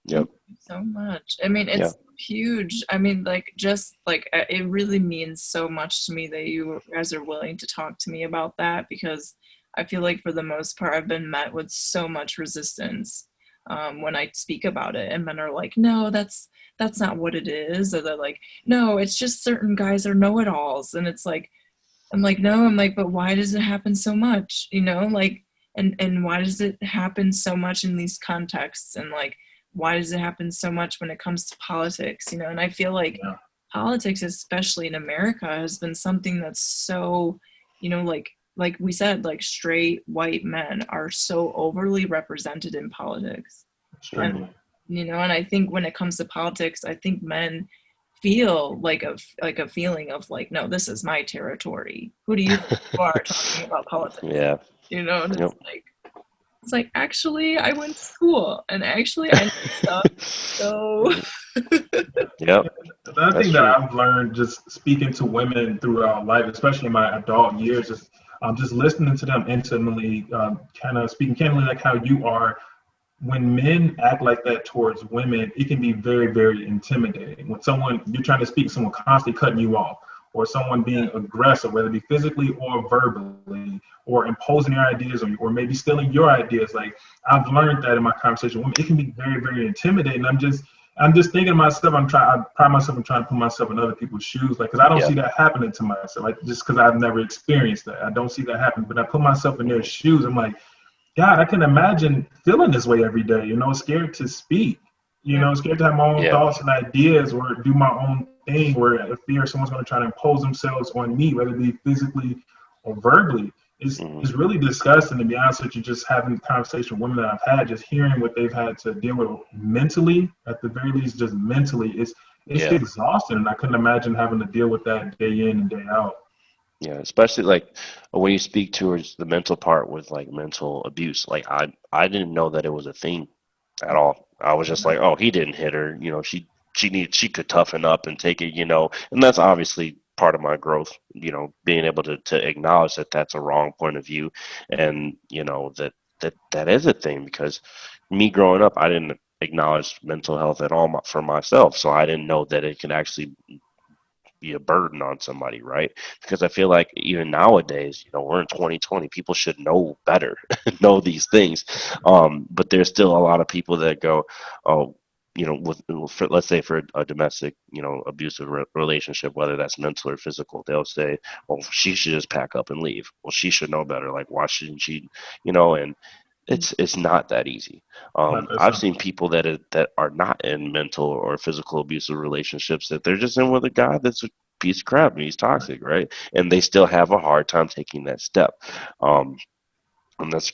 Yep. Thank you so much. I mean, it's huge. I mean, like, just like it really means so much to me that you guys are willing to talk to me about that, because I feel like for the most part I've been met with so much resistance when I speak about it, and men are like, no, that's not what it is, or they're like, no, it's just certain guys are know-it-alls, and it's like, I'm like, no, I'm like, but why does it happen so much, you know, like, and why does it happen so much in these contexts, and like, why does it happen so much when it comes to politics, you know? And I feel like politics, especially in America, has been something that's so, you know, like we said, like straight white men are so overly represented in politics. And, you know, and I think when it comes to politics, I think men feel like a feeling of like, no, this is my territory. Who do you think you are talking about politics? Yeah. You know, and it's like, actually, I went to school, and actually, I know stuff. So, Yep. The other thing that I've learned just speaking to women throughout life, especially in my adult years, is just listening to them intimately, kind of speaking candidly, like how you are. When men act like that towards women, it can be very, very intimidating. When you're trying to speak, someone constantly cutting you off, or someone being aggressive, whether it be physically or verbally, or imposing their ideas on you, or maybe stealing your ideas. Like I've learned that in my conversation with women, it can be very, very intimidating. I'm just thinking to myself, I pride myself in trying to put myself in other people's shoes, like, because I don't see that happening to myself, like, just because I've never experienced that. I don't see that happen, but I put myself in their shoes. I'm like, God, I can imagine feeling this way every day, you know, scared to speak, you know, scared to have my own thoughts and ideas, or do my own thing, or I fear someone's going to try to impose themselves on me, whether it be physically or verbally. It's really disgusting, to be honest with you, just having conversation with women that I've had, just hearing what they've had to deal with mentally, at the very least, just mentally, it's exhausting. And I couldn't imagine having to deal with that day in and day out. Yeah, especially like when you speak towards the mental part with like mental abuse. Like I didn't know that it was a thing at all. I was just like, oh, he didn't hit her. You know, she could toughen up and take it. You know, and that's obviously part of my growth. You know, being able to acknowledge that that's a wrong point of view, and you know that is a thing, because me growing up, I didn't acknowledge mental health at all for myself, so I didn't know that it can actually be a burden on somebody, right? Because I feel like even nowadays, you know, we're in 2020, people should know better, know these things. But there's still a lot of people that go, oh, you know, let's say for a domestic, you know, abusive relationship, whether that's mental or physical, they'll say, well, she should just pack up and leave. Well, she should know better. Like, why shouldn't she, you know, and it's not that easy. I've seen people that are not in mental or physical abusive relationships, that they're just in with a guy that's a piece of crap and he's toxic, right? And they still have a hard time taking that step. And that's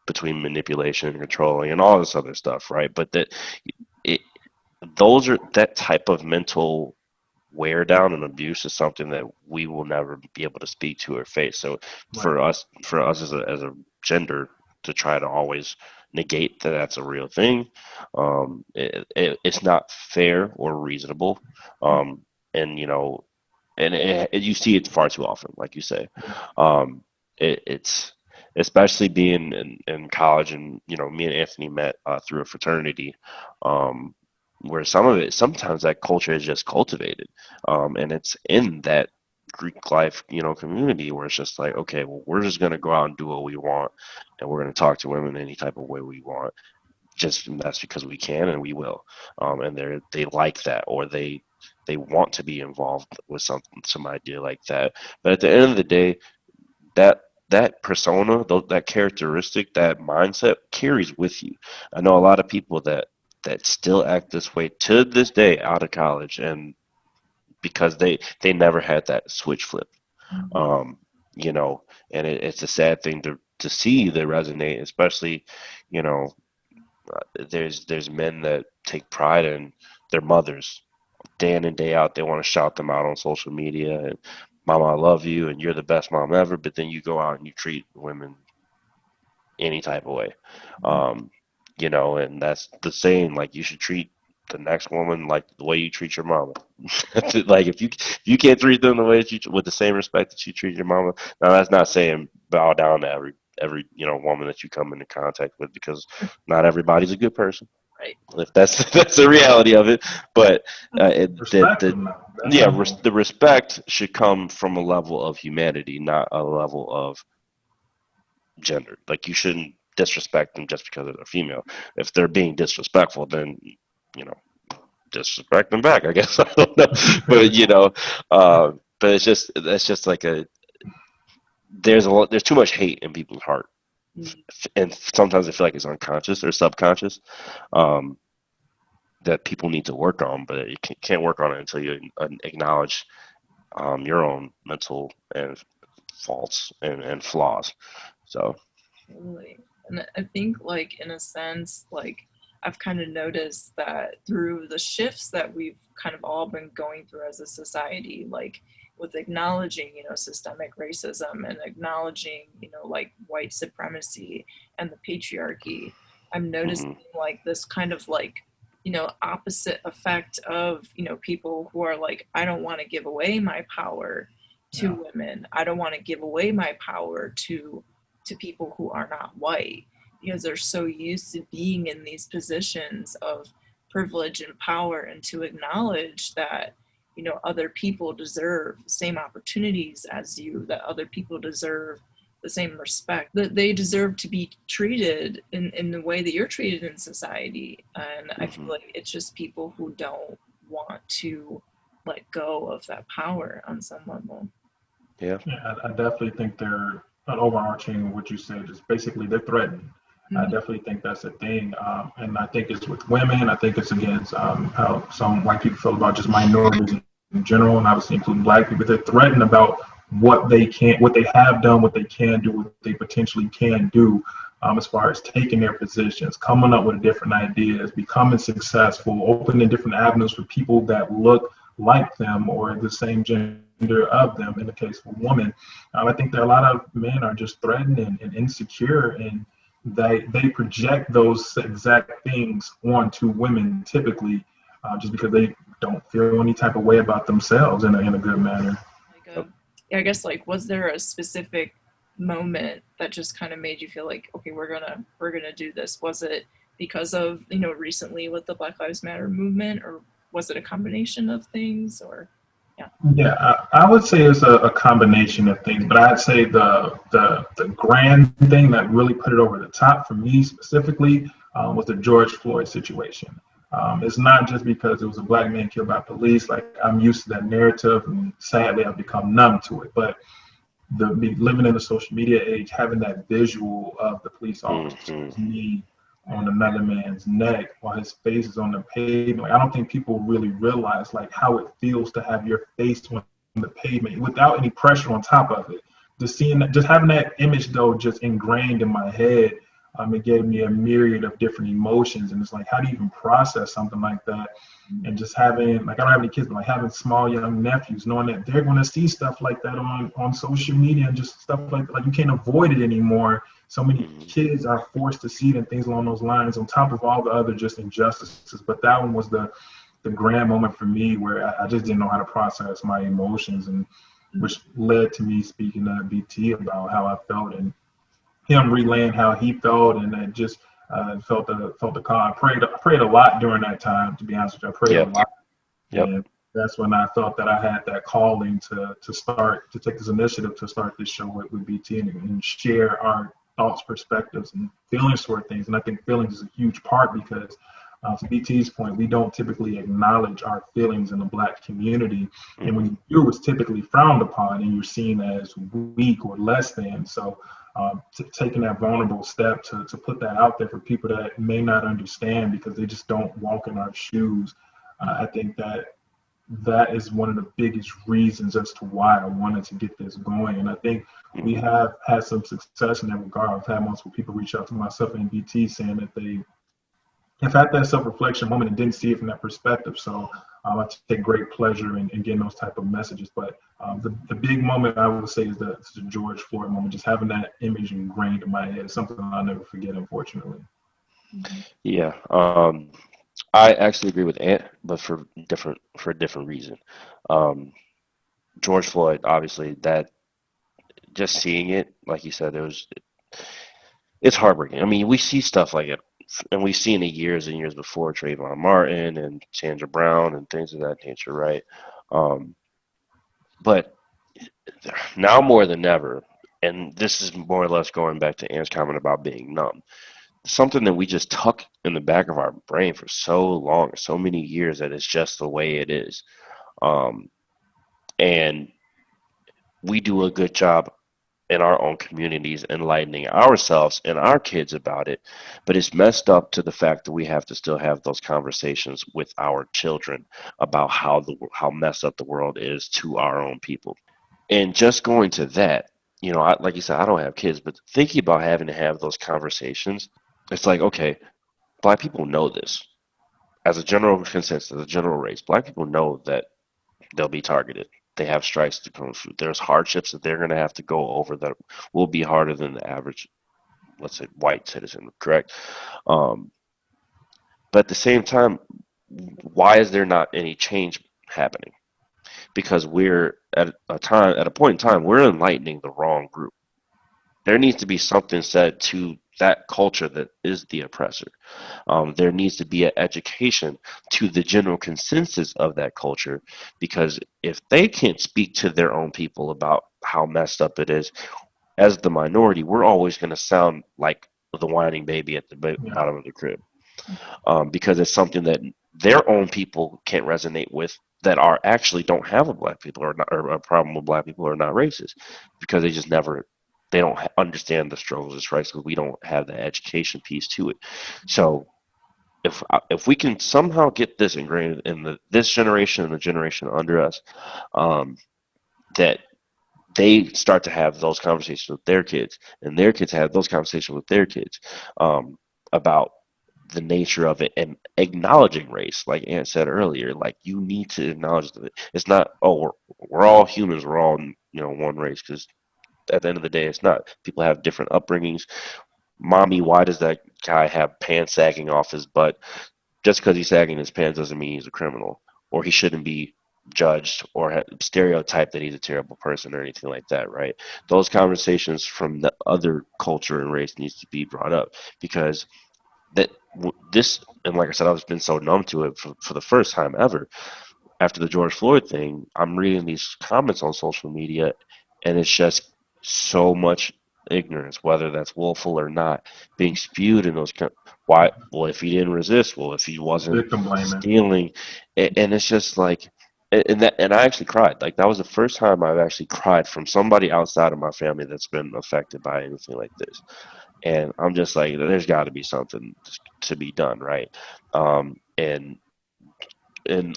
between manipulation and controlling and all this other stuff, right? But it that type of mental wear down and abuse is something that we will never be able to speak to or face. So for us as a gender to try to always negate that that's a real thing, it's not fair or reasonable. And you know, and you see it far too often, like you say. It's especially being in college, and you know, me and Anthony met through a fraternity, where sometimes that culture is just cultivated, and it's in that Greek life, you know, community, where it's just like, okay, well, we're just gonna go out and do what we want, and we're gonna talk to women any type of way we want, just that's because we can and we will, and they like that, or they want to be involved with some idea like that. But at the end of the day, that persona, that characteristic, that mindset carries with you. I know a lot of people that still act this way to this day out of college, and because they never had that switch flip. You know, and it's a sad thing to see that resonate, especially, you know, there's men that take pride in their mothers day in and day out. They want to shout them out on social media, Mama, I love you, and you're the best mom ever, but then you go out and you treat women any type of way. You know, and that's the saying, like you should treat the next woman like the way you treat your mama. Like if you can't treat them the way that you with the same respect that you treat your mama. Now that's not saying bow down to every woman that you come into contact with, because not everybody's a good person. Right. If that's that's the reality of it, but Respect them now. yeah, Definitely. the respect should come from a level of humanity, not a level of gender. Like you shouldn't disrespect them just because they're female. If they're being disrespectful, then you know disrespect them back, I guess. I don't know, but but it's just that's just like there's too much hate in people's heart, Mm. and sometimes I feel like it's unconscious or subconscious, um, that people need to work on, but you can't work on it until you acknowledge your own mental and faults and flaws. So. Totally. And I think, like, in a sense, like, I've kind of noticed that through the shifts that we've kind of all been going through as a society, like with acknowledging, systemic racism and acknowledging, like white supremacy and the patriarchy, I'm noticing Hmm. like this kind of like, opposite effect of, people who are like, I don't want to give away my power to Yeah. women. I don't want to give away my power to people who are not white, because they're so used to being in these positions of privilege and power, and to acknowledge that other people deserve the same opportunities as you, that other people deserve the same respect, that they deserve to be treated in the way that you're treated in society. And I feel Hmm. like it's just people who don't want to let go of that power on some level. Yeah. Yeah, I definitely think they're an overarching what you said is basically they're threatened. I Mhm. definitely think that's a thing, and I think it's with women. I think it's against how some white people feel about just minorities in general, and obviously including black people. They're threatened about what they have done, what they can do, what they potentially can do, as far as taking their positions, coming up with different ideas, becoming successful, opening different avenues for people that look like them or the same gender of them. In the case of a woman, I think that a lot of men are just threatened and insecure, and they project those exact things onto women typically, just because they don't feel any type of way about themselves in a good manner. Like yeah, I guess, like, was there a specific moment that just kind of made you feel like, okay, we're gonna do this? Was it because of, recently with the Black Lives Matter movement, or was it a combination of things, or yeah? Yeah, I would say it's a combination of things, but I'd say the grand thing that really put it over the top for me specifically was the George Floyd situation. It's not just because it was a black man killed by police. Like I'm used to that narrative, and sadly I've become numb to it. But living in the social media age, having that visual of the police Hmm. officer's knee on another man's neck while his face is on the pavement. Like, I don't think people really realize like how it feels to have your face on the pavement without any pressure on top of it. Just seeing that, just having that image though, just ingrained in my head, it gave me a myriad of different emotions. And it's like, how do you even process something like that? And just having, like, I don't have any kids, but like having small young nephews, knowing that they're going to see stuff like that on social media and just stuff like you can't avoid it anymore. So many Hmm. kids are forced to see it and things along those lines, on top of all the other just injustices. But that one was the grand moment for me where I just didn't know how to process my emotions, and which led to me speaking to BT about how I felt, and him relaying how he felt, and I just felt the call. I prayed a lot during that time. To be honest with you, I prayed a Yep. lot, Yep. and that's when I felt that I had that calling to take this initiative to start this show with BT, and share our thoughts, perspectives, and feelings toward things. And I think feelings is a huge part because, to BT's point, we don't typically acknowledge our feelings in the Black community, and when Hmm. you do, it's typically frowned upon, and you're seen as weak or less than. So, taking that vulnerable step to put that out there for people that may not understand because they just don't walk in our shoes, I think that is one of the biggest reasons as to why I wanted to get this going. And I think we Hmm. have had some success in that regard. I've had multiple people reach out to myself and BT saying that they have had that self-reflection moment and didn't see it from that perspective. So I take great pleasure in getting those type of messages. But the big moment I would say is the George Floyd moment. Just having that image ingrained in my head is something I'll never forget, unfortunately. Yeah. I actually agree with Ant, but for a different reason. Um, George Floyd, obviously, that just seeing it, like you said, it's heartbreaking. I mean, we see stuff like it, and we've seen it years and years before, Trayvon Martin and Sandra Brown and things of that nature, right? Um, but now more than ever, and this is more or less going back to Ant's comment about being numb, something that we just tuck in the back of our brain for so long, so many years, that it's just the way it is. Um, and we do a good job in our own communities enlightening ourselves and our kids about it, but it's messed up to the fact that we have to still have those conversations with our children about how messed up the world is to our own people. And just going to that, like you said, I don't have kids, but thinking about having to have those conversations, it's like, okay, black people know this as a general consensus, as a general race. Black people know that they'll be targeted. They have strikes to come through. There's hardships that they're going to have to go over that will be harder than the average, let's say, white citizen, correct? Um, but at the same time, why is there not any change happening? Because we're at a point in time, we're enlightening the wrong group. There needs to be something said to that culture that is the oppressor. There needs to be an education to the general consensus of that culture, because if they can't speak to their own people about how messed up it is, as the minority, we're always going to sound like the whining baby at the Yeah. bottom of the crib, because it's something that their own people can't resonate with, that are actually don't have a black people or, not, or a problem with black people or not racist, because they just never they don't understand the struggles and strikes, because we don't have the education piece to it. So if we can somehow get this ingrained in this generation and the generation under us, um, that they start to have those conversations with their kids, and their kids have those conversations with their kids, about the nature of it, and acknowledging race, like Ant said earlier. Like, you need to acknowledge that it's not, oh, we're all humans, we're all one race, because at the end of the day, it's not. People have different upbringings. Mommy, why does that guy have pants sagging off his butt? Just because he's sagging his pants doesn't mean he's a criminal, or he shouldn't be judged or stereotyped that he's a terrible person or anything like that, right? Those conversations from the other culture and race needs to be brought up, because this, and like I said, I've been so numb to it for the first time ever after the George Floyd thing. I'm reading these comments on social media, and it's just so much ignorance, whether that's willful or not, being spewed in those. Why? Well, if he didn't resist, well, if he wasn't Victim blaming. stealing, and it's just like, and I actually cried. Like, that was the first time I've actually cried from somebody outside of my family that's been affected by anything like this. And I'm just like, there's got to be something to be done, right? And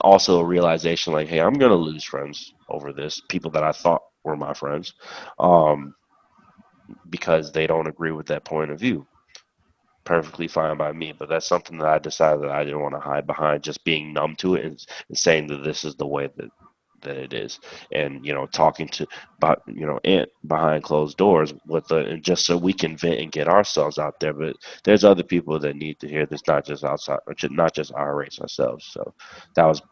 also a realization, like, hey, I'm gonna lose friends over this, people that I thought were my friends, um, because they don't agree with that point of view. Perfectly fine by me, but that's something that I decided that I didn't want to hide behind just being numb to it, and saying that this is the way that it is, and talking to, but Aunt behind closed doors with the, and just so we can vent and get ourselves out there. But there's other people that need to hear this, not just outside, not just our race ourselves. So that was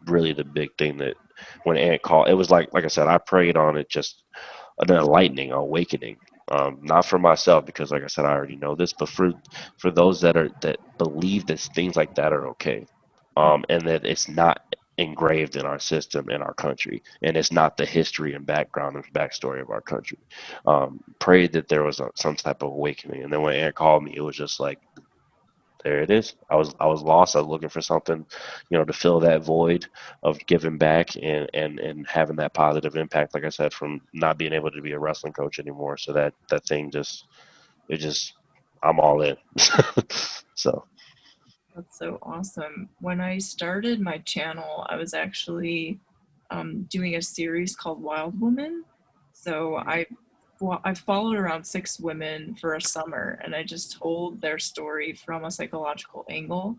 really the big thing, that when Ant called, it was like I said, I prayed on it, just an enlightening, awakening. Not for myself, because like I said, I already know this, but for those that believe that things like that are okay, and that it's not engraved in our system, in our country, and it's not the history and background and backstory of our country. Prayed that there was some type of awakening, and then when Ant called me, it was just like, there it is. I was lost. I was looking for something, to fill that void of giving back, and having that positive impact. Like I said, from not being able to be a wrestling coach anymore, so that thing just I'm all in. So That's so awesome. When I started my channel, I was actually doing a series called Wild Woman. So I followed around 6 women for a summer, and I just told their story from a psychological angle.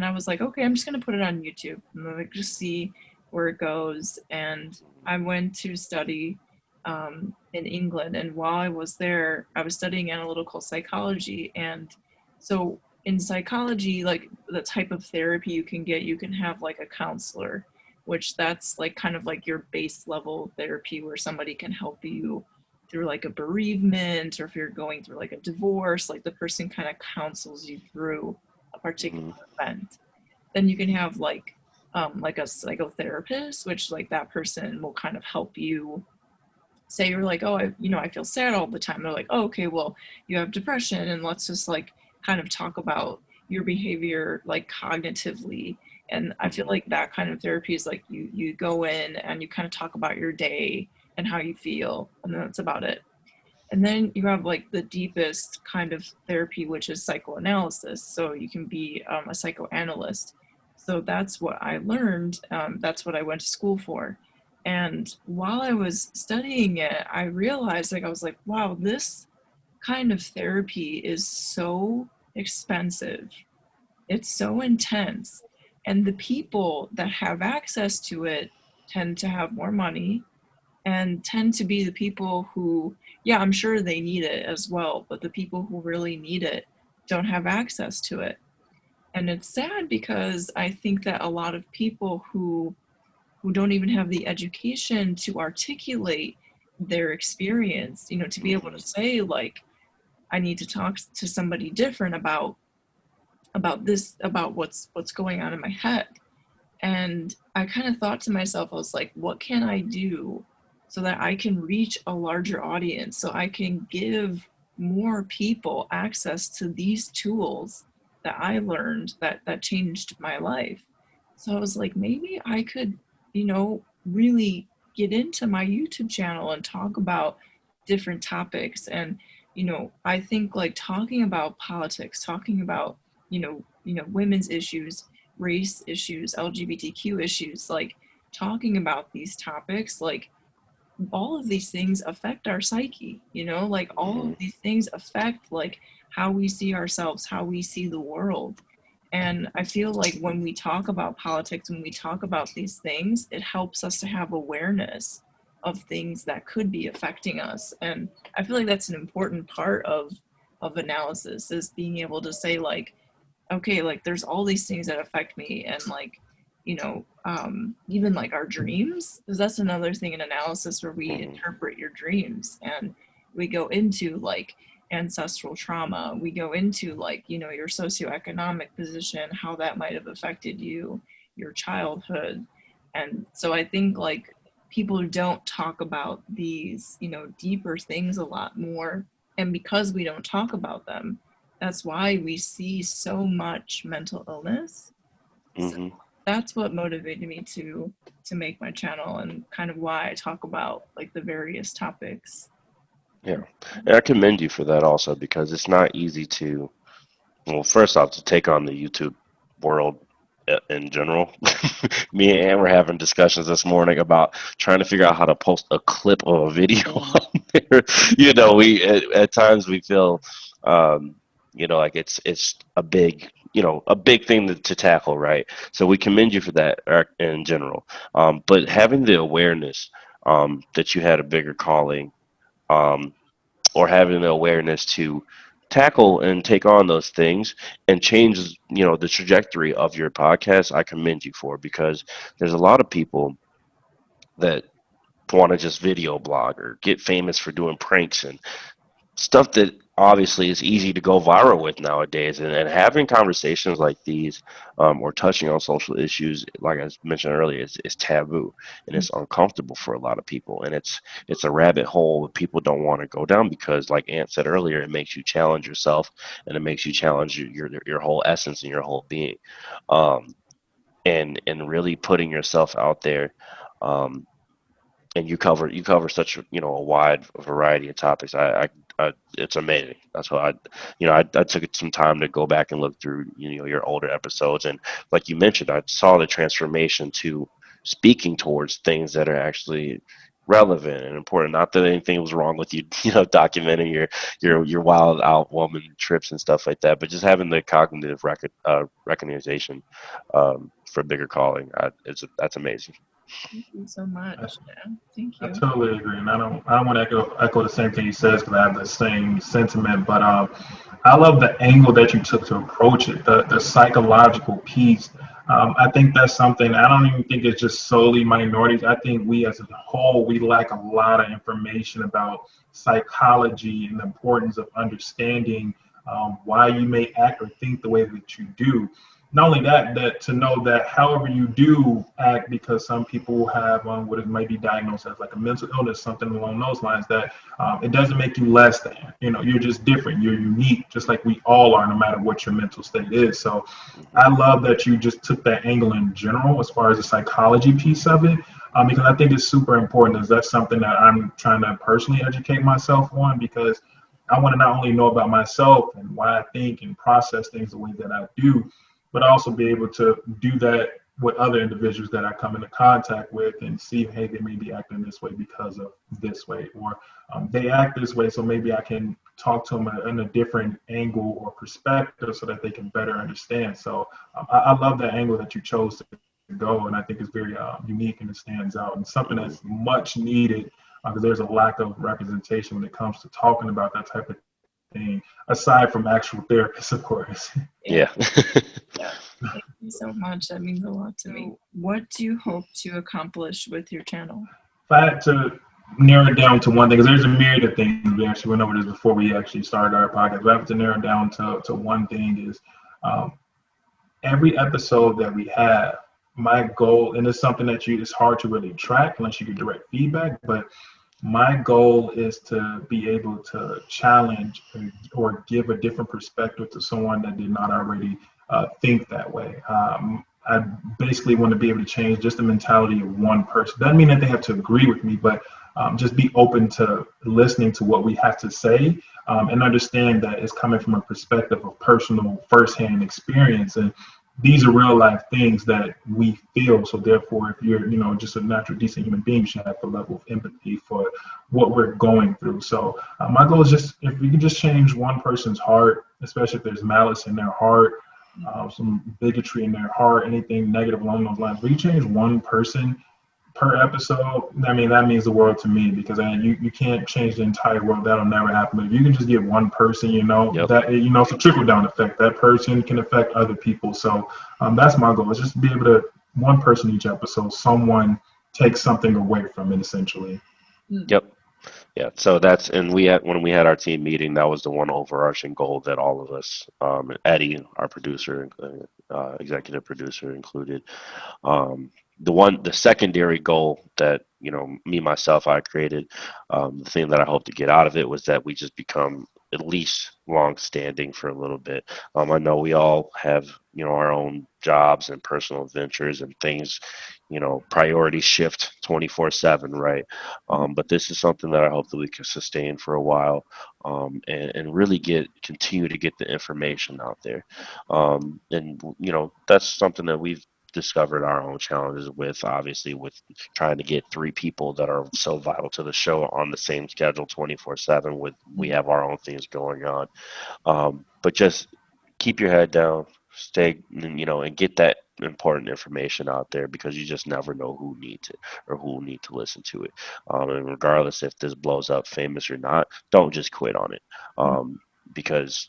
And I was like, okay, I'm just gonna put it on YouTube and like just see where it goes. And I went to study in England, and while I was there, I was studying analytical psychology. And so in psychology, like the type of therapy you can get, you can have like a counselor, which that's like kind of like your base level therapy where somebody can help you through like a bereavement, or if you're going through like a divorce, like the person kind of counsels you through a particular event. Then you can have like a psychotherapist, which like that person will kind of help you. Say you're like, oh, I feel sad all the time. They're like, oh, okay, well, you have depression, and let's just like kind of talk about your behavior like cognitively. And I feel like that kind of therapy is like you go in and you kind of talk about your day and how you feel, and that's about it. And then you have like the deepest kind of therapy, which is psychoanalysis. So you can be a psychoanalyst. So that's what I learned. That's what I went to school for. And while I was studying it, I realized, like, I was like, wow, this kind of therapy is so expensive. It's so intense. And the people that have access to it tend to have more money and tend to be the people who, yeah, I'm sure they need it as well, but the people who really need it don't have access to it. And it's sad because I think that a lot of people who don't even have the education to articulate their experience, to be able to say like, I need to talk to somebody different about this, about what's going on in my head. And I kind of thought to myself, I was like, what can I do so that I can reach a larger audience, so I can give more people access to these tools that I learned that changed my life. So I was like, maybe I could, really get into my YouTube channel and talk about different topics. And, I think like talking about politics, talking about, women's issues, race issues, LGBTQ issues, like talking about these topics, like all of these things affect our psyche, like all of these things affect like how we see ourselves, how we see the world. And I feel like when we talk about politics, when we talk about these things, it helps us to have awareness of things that could be affecting us. And I feel like that's an important part of analysis, is being able to say like, okay, like there's all these things that affect me. And like, even like our dreams, because that's another thing in analysis where we interpret your dreams, and we go into like ancestral trauma, we go into like, your socioeconomic position, how that might have affected you, your childhood. And so I think like people don't talk about these, deeper things a lot more. And because we don't talk about them, that's why we see so much mental illness. So that's what motivated me to make my channel, and kind of why I talk about like the various topics. Yeah, and I commend you for that also, because it's not easy to, well, first off, to take on the YouTube world in general. Me and Ann were having discussions this morning about trying to figure out how to post a clip of a video on there. We at times we feel, like it's a big, a big thing to tackle, right? So we commend you for that in general. But having the awareness that you had a bigger calling, um, or having the awareness to tackle and take on those things and change, the trajectory of your podcast, I commend you for, because there's a lot of people that want to just video blog or get famous for doing pranks and stuff that obviously is easy to go viral with nowadays. And having conversations like these, or touching on social issues, like I mentioned earlier, is taboo, and it's uncomfortable for a lot of people. And it's a rabbit hole that people don't want to go down, because like Ant said earlier, it makes you challenge yourself, and it makes you challenge your whole essence and your whole being. And really putting yourself out there. And you cover such a wide variety of topics. It's amazing. That's why I took some time to go back and look through your older episodes, and like you mentioned, I saw the transformation to speaking towards things that are actually relevant and important. Not that anything was wrong with you, documenting your wild out woman trips and stuff like that, but just having the cognitive recognition for bigger calling, that's amazing. Thank you so much. Yeah, thank I you. totally agree, and I don't want to echo the same thing you says because I have the same sentiment. But I love the angle that you took to approach it, the psychological piece. I think that's something. I don't even think it's just solely minorities. I think we as a whole we lack a lot of information about psychology and the importance of understanding why you may act or think the way that you do. Not only that, that to know that however you do act, because some people have what it might be diagnosed as like a mental illness, something along those lines, that it doesn't make you less than. You're just different. You're unique, just like we all are, no matter what your mental state is. So I love that you just took that angle in general as far as the psychology piece of it, because I think it's super important. Is that something that I'm trying to personally educate myself on, because I want to not only know about myself and why I think and process things the way that I do, but also be able to do that with other individuals that I come into contact with and see, hey, they may be acting this way because of this way, or they act this way, so maybe I can talk to them in a different angle or perspective so that they can better understand. So I love that angle that you chose to go, and I think it's very unique and it stands out and something that's much needed because there's a lack of representation when it comes to talking about that type of thing, aside from actual therapists, of course. Yeah. Yeah. Thank you so much. That means a lot to me. What do you hope to accomplish with your channel? If I had to narrow it down to one thing, because there's a myriad of things, we actually went over this before we actually started our podcast. But I have to narrow it down to one thing is every episode that we have, my goal, and it's something that it's hard to really track unless you get direct feedback, but my goal is to be able to challenge or give a different perspective to someone that did not already think that way. I basically want to be able to change just the mentality of one person. Doesn't mean that they have to agree with me, but just be open to listening to what we have to say and understand that it's coming from a perspective of personal firsthand experience. And these are real life things that we feel. So therefore, if you're, just a natural, decent human being, you should have a level of empathy for what we're going through. So my goal is just, if we can just change one person's heart, especially if there's malice in their heart, some bigotry in their heart, anything negative along those lines, we change one person per episode. I mean, that means the world to me, because you can't change the entire world. That'll never happen. But if you can just get one person, Yep. that it's a trickle down effect. That person can affect other people. So that's my goal. Is just to be able to one person each episode, someone takes something away from it, essentially. Yep. Yeah, so when we had our team meeting, that was the one overarching goal that all of us, Eddie, our producer, executive producer included, the secondary goal that I created, the thing that I hope to get out of it was that we just become at least long standing for a little bit. I know we all have our own jobs and personal adventures and things, priorities shift 24/7, right? But this is something that I hope that we can sustain for a while, and really continue to get the information out there. And that's something that we've discovered our own challenges with, obviously, with trying to get three people that are so vital to the show on the same schedule 24/7. We have our own things going on, but just keep your head down, stay, and get that important information out there, because you just never know who needs it or who will need to listen to it. And regardless if this blows up, famous or not, don't just quit on it, because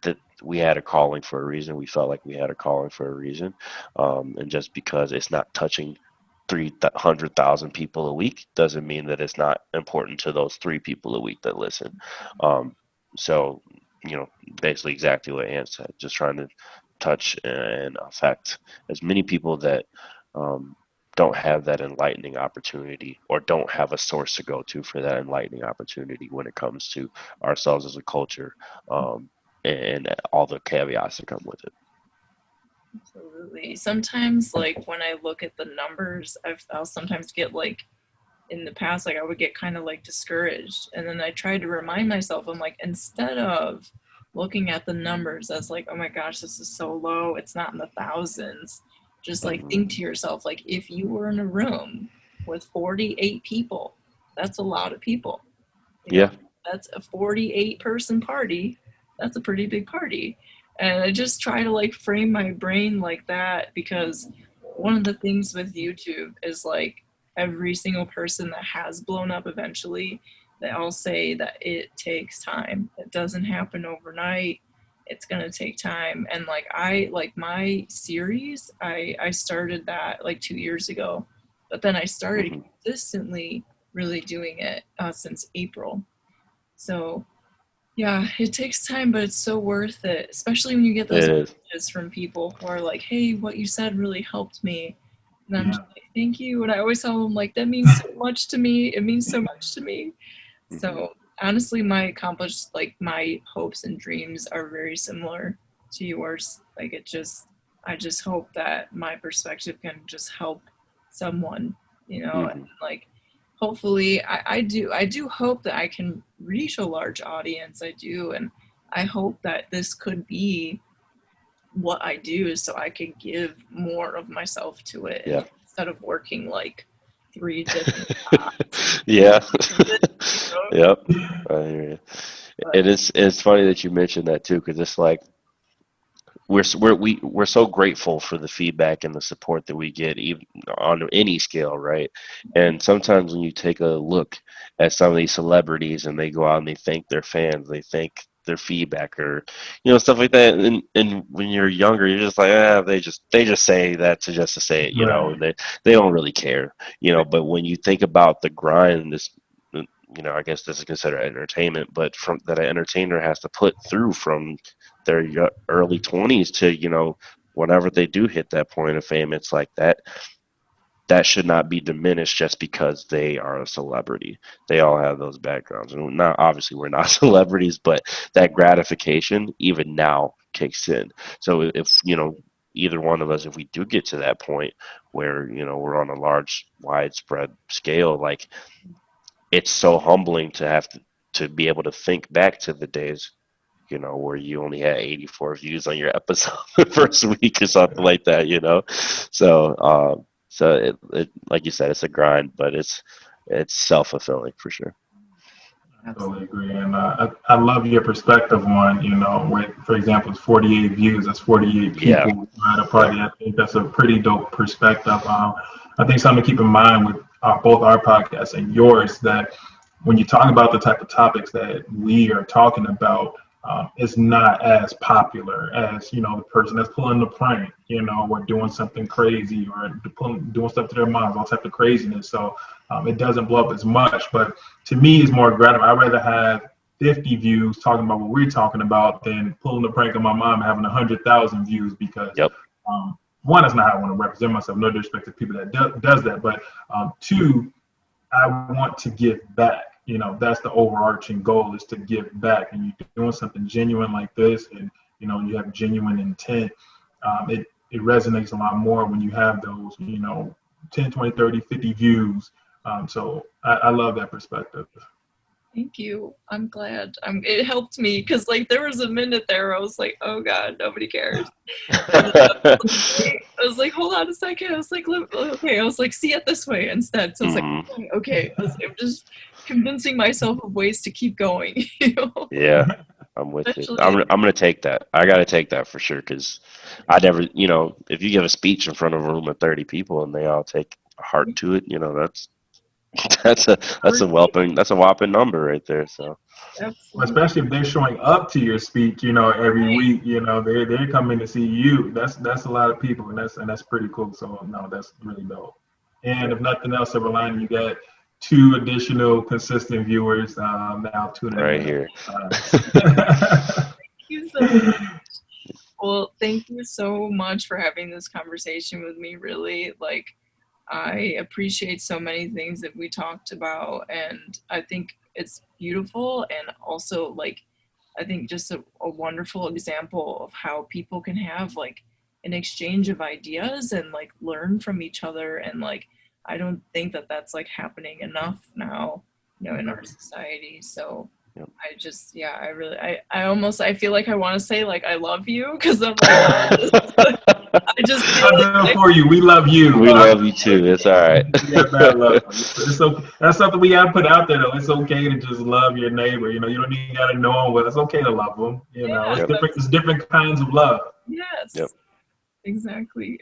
that we had a calling for a reason. We felt like we had a calling for a reason, and just because it's not touching 300,000 people a week doesn't mean that it's not important to those 3 people a week that listen. So, basically exactly what Ann said, just trying to touch and affect as many people that don't have that enlightening opportunity, or don't have a source to go to for that enlightening opportunity when it comes to ourselves as a culture, and all the caveats that come with it. Absolutely. Sometimes, like, when I look at the numbers, I'll sometimes get, like, in the past, like, I would get kind of, like, discouraged. And then I tried to remind myself, I'm like, instead of looking at the numbers as, like, oh my gosh, this is so low, it's not in the thousands, just, like, think to yourself, like, if you were in a room with 48 people. That's a lot of people. Yeah. That's a 48 person party. That's a pretty big party. And I just try to like frame my brain like that, because one of the things with YouTube is like every single person that has blown up eventually, they all say that it takes time. It doesn't happen overnight. It's gonna take time. And like my series, I started that like 2 years ago, but then I started Mhm. consistently really doing it since April. So yeah, it takes time, but it's so worth it, especially when you get those It is. messages from people who are like, hey, what you said really helped me. And I'm Yeah. just like, thank you. And I always tell them, like, that means so much to me. It means so much to me. Mhm. So honestly, like my hopes and dreams are very similar to yours. Like I just hope that my perspective can just help someone, and Mhm. like hopefully I do hope that I can reach a large audience. I do, and I hope that this could be what I do so I could give more of myself to it, Yeah. instead of working like 3 different Yeah. you know? Yep. I hear you. But It's funny that you mentioned that too, because it's like we're so grateful for the feedback and the support that we get, even on any scale, right? And sometimes when you take a look at some of these celebrities and they go out and they thank their fans, they thank their feedback, or stuff like that, and when you're younger, you're just like, they just say that to say it, Right. they don't really care, but when you think about the grind, I guess this is considered entertainment, but from that an entertainer has to put through from their early 20s to whenever they do hit that point of fame, it's like that should not be diminished just because they are a celebrity. They all have those backgrounds, and not obviously we're not celebrities, but that gratification even now kicks in. So if either one of us, if we do get to that point where we're on a large widespread scale, like, it's so humbling to have to be able to think back to the days, where you only had 84 views on your episode the first week or something like that. So it like you said, it's a grind, but it's self-fulfilling for sure. I totally agree, and I love your perspective on, with, for example, it's 48 views, that's 48 Yeah. people at a Yeah. party. I think that's a pretty dope perspective. I think something to keep in mind with both our podcasts and yours, that when you talk about the type of topics that we are talking about, it's not as popular as, the person that's pulling the prank, or doing something crazy, or doing stuff to their moms, all type of craziness. So it doesn't blow up as much. But to me, it's more gratifying. I'd rather have 50 views talking about what we're talking about than pulling the prank on my mom and having 100,000 views, because Yep. one, that's not how I want to represent myself. No disrespect to people that does that, but two, I want to give back. That's the overarching goal, is to give back. And you're doing something genuine like this, and you have genuine intent. It resonates a lot more when you have those 10, 20, 30, 50 views. So I love that perspective. thank you. I'm glad. It helped me, because like there was a minute there where I was like, oh God, nobody cares. And then I was like, hold on a second. I was like, okay. I was like, see it this way instead. So I was like, Hmm. okay. I'm just convincing myself of ways to keep going. Yeah, I'm with you. Especially, I'm gonna take that. I gotta take that for sure, because I never, if you give a speech in front of a room of 30 people and they all take heart to it, that's that's a whopping number right there. So absolutely. Especially if they're showing up to your speech, every week. They're coming to see you. That's a lot of people, and that's pretty cool. So no, that's really dope. And if nothing else, silver lining, you got two additional consistent viewers now tuning right in. here. Thank you so much. Well, thank you so much for having this conversation with me. Really, like, I appreciate so many things that we talked about, and I think it's beautiful, and also like I think just a wonderful example of how people can have like an exchange of ideas and like learn from each other. And like I don't think that that's like happening enough now, in our society. So I just, yeah, I really, I almost, I feel like I want to say like I love you because I'm like, I just feel I like know for you. We love you. We love you too. It's all right. You got mad love. It's okay. That's something we gotta put out there though. It's okay to just love your neighbor. You know, you don't even gotta know them, but it's okay to love them. You know, it's yeah, different. It's different kinds of love. yes, Yep. exactly.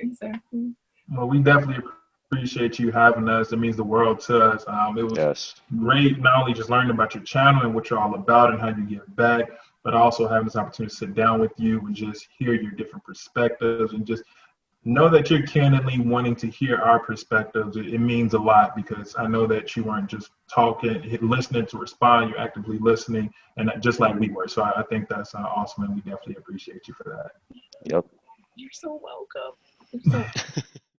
Well, we definitely appreciate you having us. It means the world to us. It was Yes. great not only just learning about your channel and what you're all about and how you give back, but also having this opportunity to sit down with you and just hear your different perspectives and just know that you're candidly wanting to hear our perspectives. It means a lot because I know that you weren't just talking, listening to respond, you're actively listening, and just like we were. So I think that's awesome, and we definitely appreciate you for that. Yep. You're so welcome.